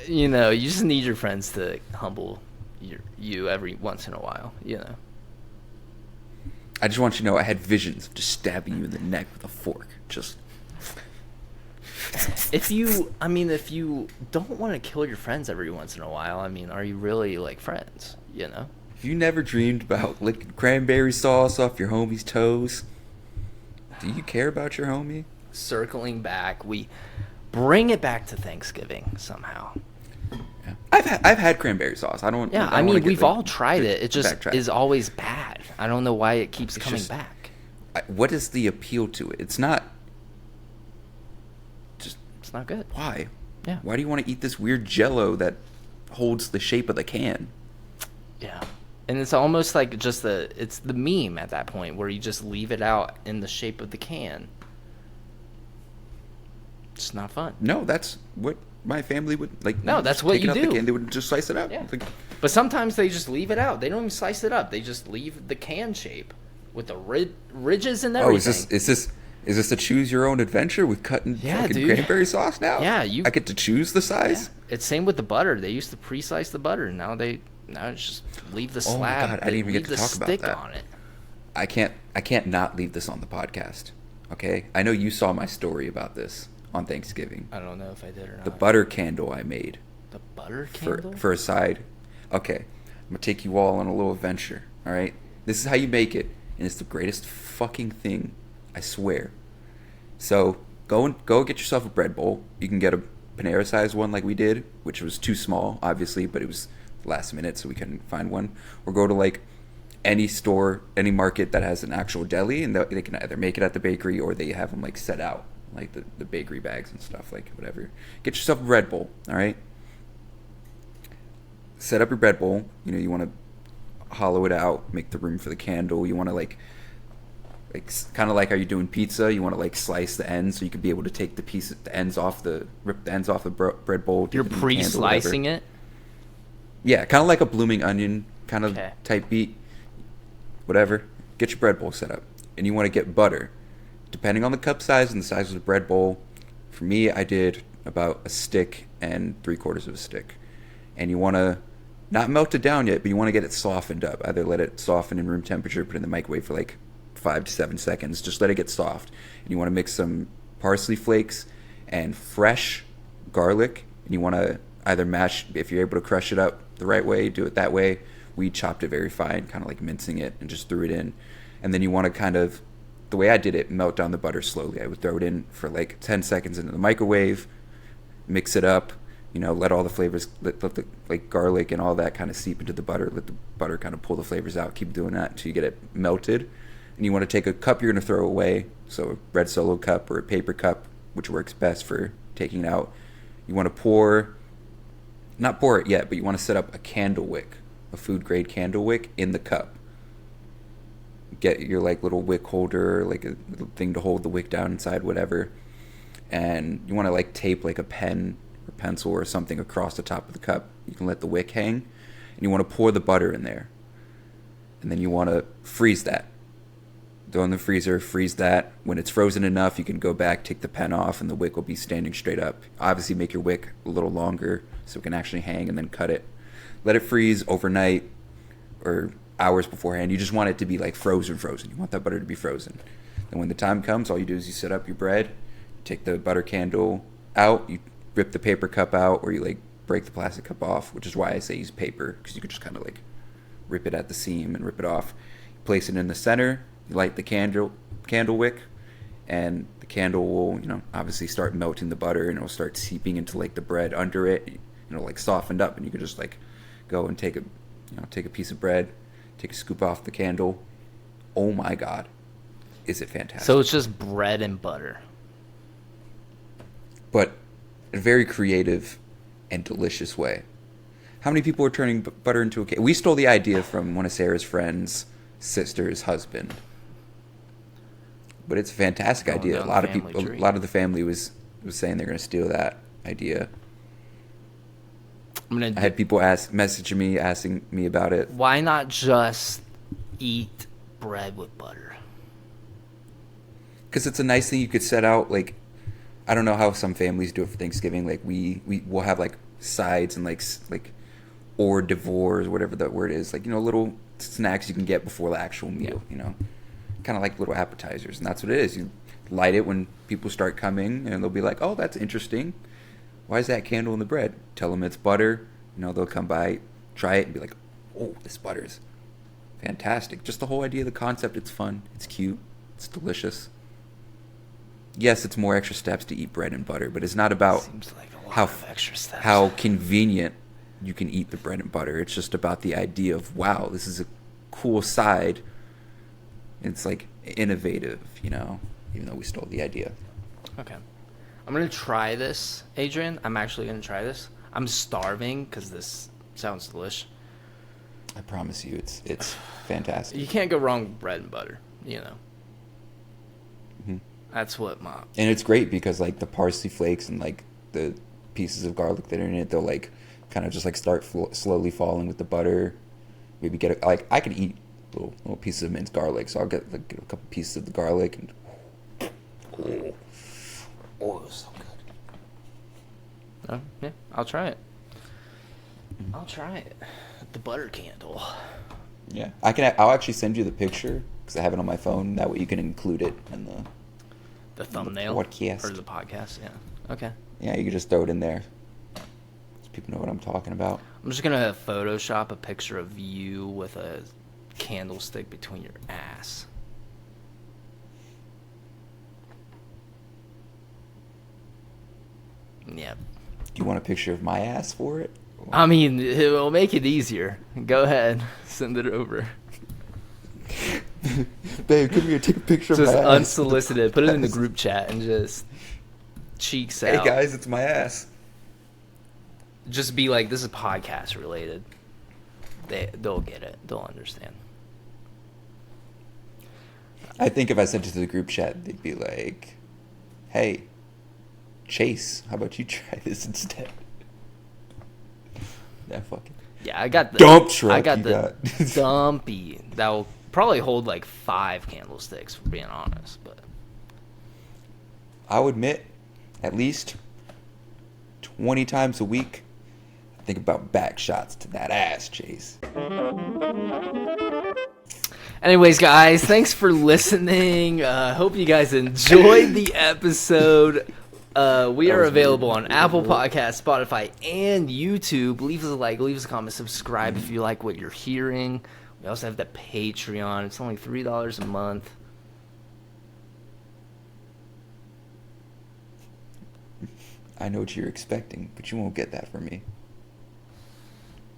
Speaker 1: You know, you just need your friends to humble you every once in a while, you know.
Speaker 2: I just want you to know I had visions of just stabbing you in the neck with a fork. Just.
Speaker 1: If you don't want to kill your friends every once in a while, I mean, are you really like friends, you know?
Speaker 2: If you never dreamed about licking cranberry sauce off your homie's toes, do you care about your homie?
Speaker 1: Circling back, we bring it back to Thanksgiving somehow.
Speaker 2: Yeah. I've had cranberry sauce. I don't.
Speaker 1: Yeah,
Speaker 2: I don't
Speaker 1: we've all tried it. It just is always bad. I don't know why it keeps coming back.
Speaker 2: What is the appeal to it? It's not.
Speaker 1: It's not good.
Speaker 2: Why?
Speaker 1: Yeah.
Speaker 2: Why do you want to eat this weird Jello that holds the shape of the can?
Speaker 1: Yeah. And it's almost like it's the meme at that point where you just leave it out in the shape of the can. It's not fun.
Speaker 2: No, that's what my family would like.
Speaker 1: No, that's what you do.
Speaker 2: They would just slice it out.
Speaker 1: Yeah.
Speaker 2: Like,
Speaker 1: but sometimes they just leave it out. They don't even slice it up. They just leave the can shape with the ridges and everything.
Speaker 2: Oh, is this a choose your own adventure with cutting fucking cranberry sauce now?
Speaker 1: Yeah,
Speaker 2: I get to choose the size.
Speaker 1: Yeah. It's same with the butter. They used to pre-slice the butter. Now it's just leave the slab.
Speaker 2: Oh my God, I didn't even get to talk about that.
Speaker 1: On it.
Speaker 2: I can't not leave this on the podcast. Okay, I know you saw my story about this on Thanksgiving.
Speaker 1: I don't know if I did or not.
Speaker 2: The butter candle I made.
Speaker 1: The butter candle?
Speaker 2: For a side. Okay, I'm going to take you all on a little adventure, all right? This is how you make it, and it's the greatest fucking thing, I swear. So, go get yourself a bread bowl. You can get a Panera-sized one like we did, which was too small, obviously, but it was last minute, so we couldn't find one. Or go to, like, any store, any market that has an actual deli, and they can either make it at the bakery or they have them, like, set out. Like the bakery bags and stuff, like whatever. Get yourself a bread bowl, all right? Set up your bread bowl. You know, you want to hollow it out, make the room for the candle. You want to like kind of like how you're doing pizza. You want to like slice the ends so you can be able to take rip the ends off the bread bowl.
Speaker 1: You're pre-slicing it?
Speaker 2: Yeah, kind of like a blooming onion kind of type beat. Whatever. Get your bread bowl set up, and you want to get butter. Depending on the cup size and the size of the bread bowl, for me, I did about a stick and 3/4 of a stick. And you want to not melt it down yet, but you want to get it softened up. Either let it soften in room temperature, put it in the microwave for like 5 to 7 seconds. Just let it get soft. And you want to mix some parsley flakes and fresh garlic. And you want to either mash, if you're able to crush it up the right way, do it that way. We chopped it very fine, kind of like mincing it, and just threw it in. And then you want to kind of, the way I did it, melt down the butter slowly. I would throw it in for like 10 seconds into the microwave, mix it up, let all the flavors, let the like garlic and all that kind of seep into the butter. Let the butter kind of pull the flavors out. Keep doing that until you get it melted. And you want to take a cup you're going to throw away, so a red Solo cup or a paper cup, which works best for taking it out. You want to not pour it yet, but you want to set up a candle wick, a food grade candle wick in the cup. Get your like little wick holder, like a little thing to hold the wick down inside, whatever. And you want to like tape like a pen or pencil or something across the top of the cup. You can let the wick hang, and you want to pour the butter in there. And then you want to freeze that. Throw in the freezer, freeze that. When it's frozen enough, you can go back, take the pen off, and the wick will be standing straight up. Obviously, make your wick a little longer so it can actually hang, and then cut it. Let it freeze overnight or hours beforehand. You just want it to be like frozen. You want that butter to be frozen. And when the time comes, all you do is you set up your bread, you take the butter candle out, you rip the paper cup out, or you like break the plastic cup off, which is why I say use paper, because you could just kind of like rip it at the seam and rip it off. You place it in the center. You light the candle wick, and the candle will, obviously start melting the butter, and it'll start seeping into like the bread under it, and it'll like soften up, and you can just like go and take a piece of bread, take a scoop off the candle. Oh my God, is it fantastic?
Speaker 1: So it's just bread and butter,
Speaker 2: but in a very creative and delicious way. How many people are turning butter into a cake? We stole the idea from one of Sarah's friends' sister's husband. But it's a fantastic idea. A lot of the family was saying they're going to steal that idea. I had people messaging me, asking me about it.
Speaker 1: Why not just eat bread with butter?
Speaker 2: Because it's a nice thing you could set out. Like, I don't know how some families do it for Thanksgiving. Like we'll have like sides and like hors d'oeuvres, whatever that word is. Like, little snacks you can get before the actual meal. Kind of like little appetizers, and that's what it is. You light it when people start coming, and they'll be like, "Oh, that's interesting. Why is that candle in the bread?" Tell them it's butter. They'll come by, try it, and be like, "Oh, this butter's fantastic." Just the whole idea, the concept. It's fun. It's cute. It's delicious. Yes, it's more extra steps to eat bread and butter, but it's not about
Speaker 1: Seems like a lot of extra steps.
Speaker 2: How convenient you can eat the bread and butter. It's just about the idea of, wow, this is a cool side. It's like innovative, even though we stole the idea.
Speaker 1: Okay. I'm going to try this, Adrian. I'm actually going to try this. I'm starving because this sounds delish.
Speaker 2: I promise you, it's fantastic.
Speaker 1: You can't go wrong with bread and butter,
Speaker 2: Mm-hmm.
Speaker 1: That's what
Speaker 2: And it's great because like the parsley flakes and like the pieces of garlic that are in it, they'll like kind of just like start slowly falling with the butter. Maybe get I could eat little pieces of minced garlic, so I'll get a couple pieces of the garlic, and it's so good.
Speaker 1: Yeah, I'll try it. The butter candle.
Speaker 2: Yeah, I'll actually send you the picture because I have it on my phone. That way you can include it in
Speaker 1: the thumbnail
Speaker 2: podcast
Speaker 1: or the podcast. Yeah. Okay.
Speaker 2: Yeah, you can just throw it in there, so people know what I'm talking about.
Speaker 1: I'm just gonna Photoshop a picture of you with a candlestick between your ass. Yep.
Speaker 2: Do you want a picture of my ass for it?
Speaker 1: I mean, it will make it easier. Go ahead, send it over.
Speaker 2: Babe, come here, take a picture
Speaker 1: just
Speaker 2: of my ass.
Speaker 1: Just unsolicited. Put it in the group chat and just cheeks out.
Speaker 2: Hey guys, it's my ass.
Speaker 1: Just be like, this is podcast related. They'll get it. They'll understand.
Speaker 2: I think if I sent it to the group chat, they'd be like, "Hey, Chase, how about you try this instead?" That fucking.
Speaker 1: Yeah, I got the
Speaker 2: dump truck.
Speaker 1: I got the dumpy that will probably hold like 5 candlesticks, for being honest. But
Speaker 2: I'll admit, at least 20 times a week, I think about back shots to that ass, Chase.
Speaker 1: Anyways, guys, thanks for listening. Hope you guys enjoyed the episode. We are available on Apple Podcasts, Spotify, and YouTube. Leave us a like, leave us a comment, subscribe if you like what you're hearing. We also have the Patreon. It's only $3 a month.
Speaker 2: I know what you're expecting, but you won't get that from me.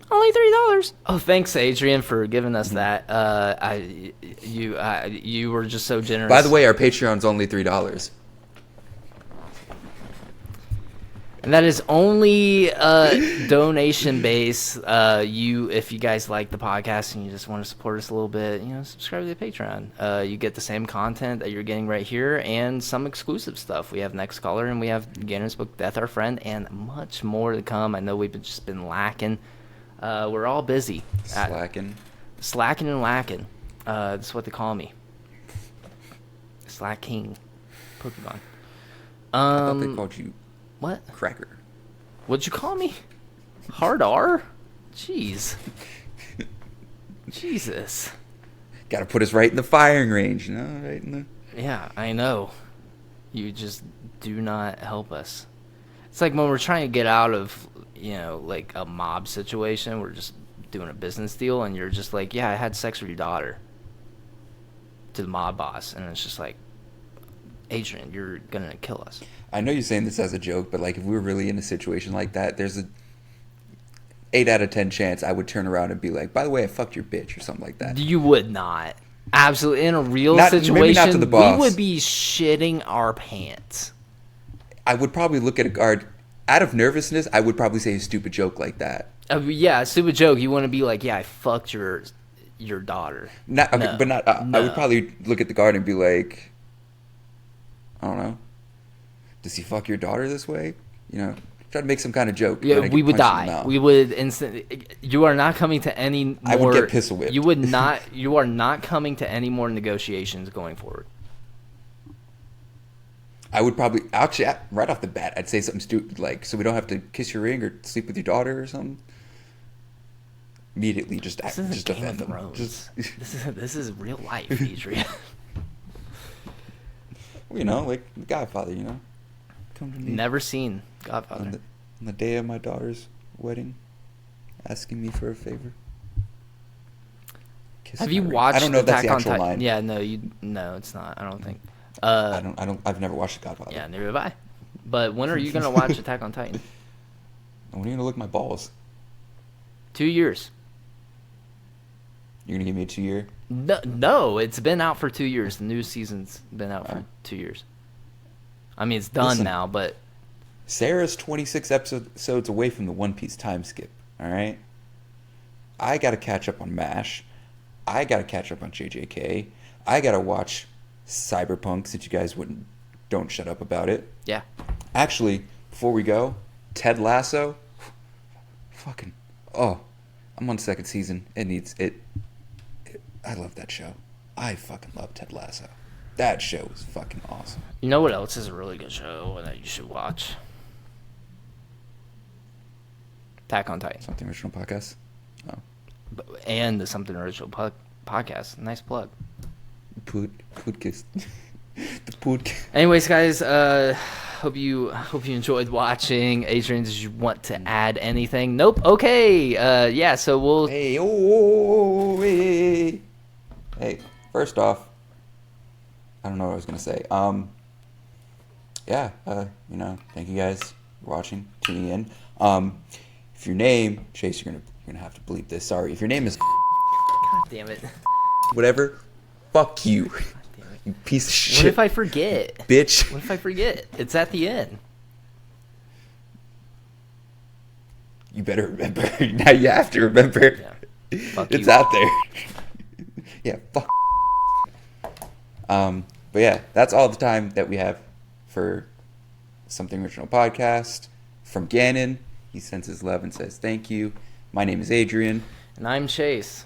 Speaker 1: Only $3. Oh, thanks, Adrian, for giving us that. You were just so generous.
Speaker 2: By the way, our Patreon's only $3.
Speaker 1: And that is only donation based. If you guys like the podcast and you just want to support us a little bit, subscribe to the Patreon. You get the same content that you're getting right here and some exclusive stuff. We have Next Caller and we have Gannon's book, Death Our Friend, and much more to come. I know we've just been lacking. We're all busy.
Speaker 2: Slacking
Speaker 1: And lacking. That's what they call me. Slack King. Pokemon.
Speaker 2: I thought they called you...
Speaker 1: What?
Speaker 2: Cracker.
Speaker 1: What'd you call me? Hard R? Jeez. Jesus.
Speaker 2: Got to put us right in the firing range, right in the...
Speaker 1: Yeah, I know. You just do not help us. It's like when we're trying to get out of, like a mob situation, we're just doing a business deal, and you're just like, yeah, I had sex with your daughter. To the mob boss, and it's just like, Adrian, you're gonna kill us.
Speaker 2: I know you're saying this as a joke, but like if we were really in a situation like that, there's a 8 out of 10 chance I would turn around and be like, by the way, I fucked your bitch or something like that.
Speaker 1: You would not. Absolutely. In a real situation,
Speaker 2: maybe not to the boss.
Speaker 1: We would be shitting our pants.
Speaker 2: I would probably look at a guard. Out of nervousness, I would probably say a stupid joke like that.
Speaker 1: Yeah, a stupid joke. You want to be like, yeah, I fucked your daughter.
Speaker 2: Not, okay,
Speaker 1: no,
Speaker 2: but not.
Speaker 1: no.
Speaker 2: I would probably look at the guard and be like, I don't know. Does he fuck your daughter this way? Try to make some kind of joke.
Speaker 1: Yeah, we would die. We would instantly. You are not coming to any more.
Speaker 2: I would get pistol whipped.
Speaker 1: You would not. You are not coming to any more negotiations going forward.
Speaker 2: I would probably actually right off the bat, I'd say something stupid like, "So we don't have to kiss your ring or sleep with your daughter or something." Immediately, just offend them.
Speaker 1: This is real life, Adrian.
Speaker 2: Like The Godfather. Come to me.
Speaker 1: Never seen Godfather.
Speaker 2: On the day of my daughter's wedding, asking me for a favor.
Speaker 1: Have you watched?
Speaker 2: I don't know if that's the
Speaker 1: Attack on
Speaker 2: actual
Speaker 1: Titan?
Speaker 2: line.
Speaker 1: Yeah, no, it's not. I don't think.
Speaker 2: I've never watched The Godfather.
Speaker 1: Yeah, neither have I. But when are you gonna watch Attack on Titan?
Speaker 2: When are you gonna lick my balls?
Speaker 1: 2 years.
Speaker 2: You're gonna give me a 2-year?
Speaker 1: No, it's been out for 2 years. The new season's been out for 2 years. I mean, it's done now, but
Speaker 2: Sarah's 26 episodes away from the One Piece time skip. All right. I gotta catch up on MASH. I gotta catch up on JJK. I gotta watch Cyberpunk, since you guys don't shut up about it.
Speaker 1: Yeah.
Speaker 2: Actually, before we go, Ted Lasso. Fucking I'm on the 2nd season. I love that show. I fucking love Ted Lasso. That show is fucking awesome.
Speaker 1: You know what else is a really good show that you should watch? Attack on Titan.
Speaker 2: Something Original Podcast. Oh.
Speaker 1: And the Something Original Podcast. Nice plug.
Speaker 2: Podcast. The podcast.
Speaker 1: Anyways, guys, hope you enjoyed watching. Adrian, did you want to add anything? Nope. Okay. Yeah. So we'll.
Speaker 2: Hey. First off, I don't know what I was gonna say. Yeah. Thank you guys for watching, tuning in. If your name, Chase, you're gonna have to bleep this. Sorry. If your name is.
Speaker 1: God damn it.
Speaker 2: Whatever. Fuck you. You piece of shit.
Speaker 1: What if I forget?
Speaker 2: Bitch.
Speaker 1: What if I forget? It's at the end.
Speaker 2: You better remember. Now you have to remember.
Speaker 1: Yeah. Fuck
Speaker 2: it's
Speaker 1: you.
Speaker 2: out there. Yeah, fuck. But yeah, that's all the time that we have for Something Original Podcast. From Gannon, he sends his love and says thank you. My name is Adrian.
Speaker 1: And I'm Chase.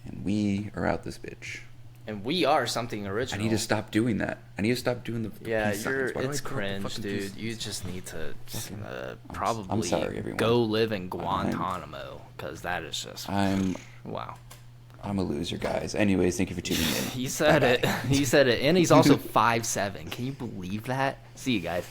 Speaker 2: And we are out this bitch.
Speaker 1: And we are Something Original.
Speaker 2: I need to stop doing that. I need to stop doing the
Speaker 1: yeah,
Speaker 2: peace signs.
Speaker 1: it's cringe, dude. You just need to probably
Speaker 2: I'm sorry, everyone.
Speaker 1: go live in Guantanamo, because that is just wow.
Speaker 2: I'm a loser, guys. Anyways, thank you for tuning in.
Speaker 1: He said it. He said it. And he's also 5'7". Can you believe that? See you guys.